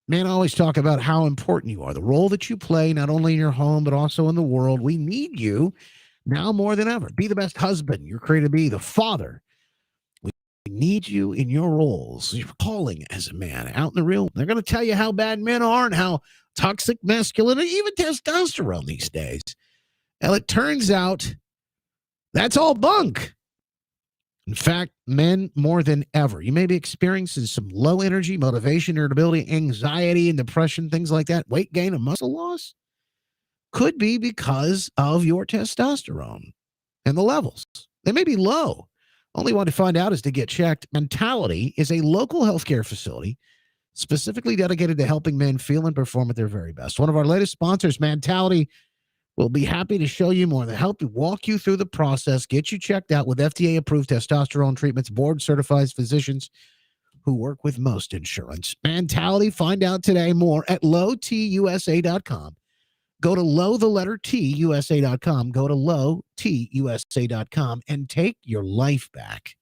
Man, I always talk about how important you are, the role that you play, not only in your home, but also in the world. We need you now more than ever. Be the best husband you're created to be, the father. We need you in your roles, your calling as a man out in the real. They're going to tell you how bad men are and how toxic masculinity, even testosterone these days. Well, it turns out that's all bunk. In fact, men more than ever, you may be experiencing some low energy, motivation, irritability, anxiety, and depression, things like that. Weight gain and muscle loss could be because of your testosterone and the levels. They may be low. Only one to find out is to get checked. Mentality is a local healthcare facility specifically dedicated to helping men feel and perform at their very best. One of our latest sponsors, Mentality, will be happy to show you more, to help you walk you through the process, get you checked out with FDA-approved testosterone treatments, board-certified physicians who work with most insurance. Mentality, find out today more at lowtusa.com. Go to lowthusa.com. Go to lowtusa.com and take your life back.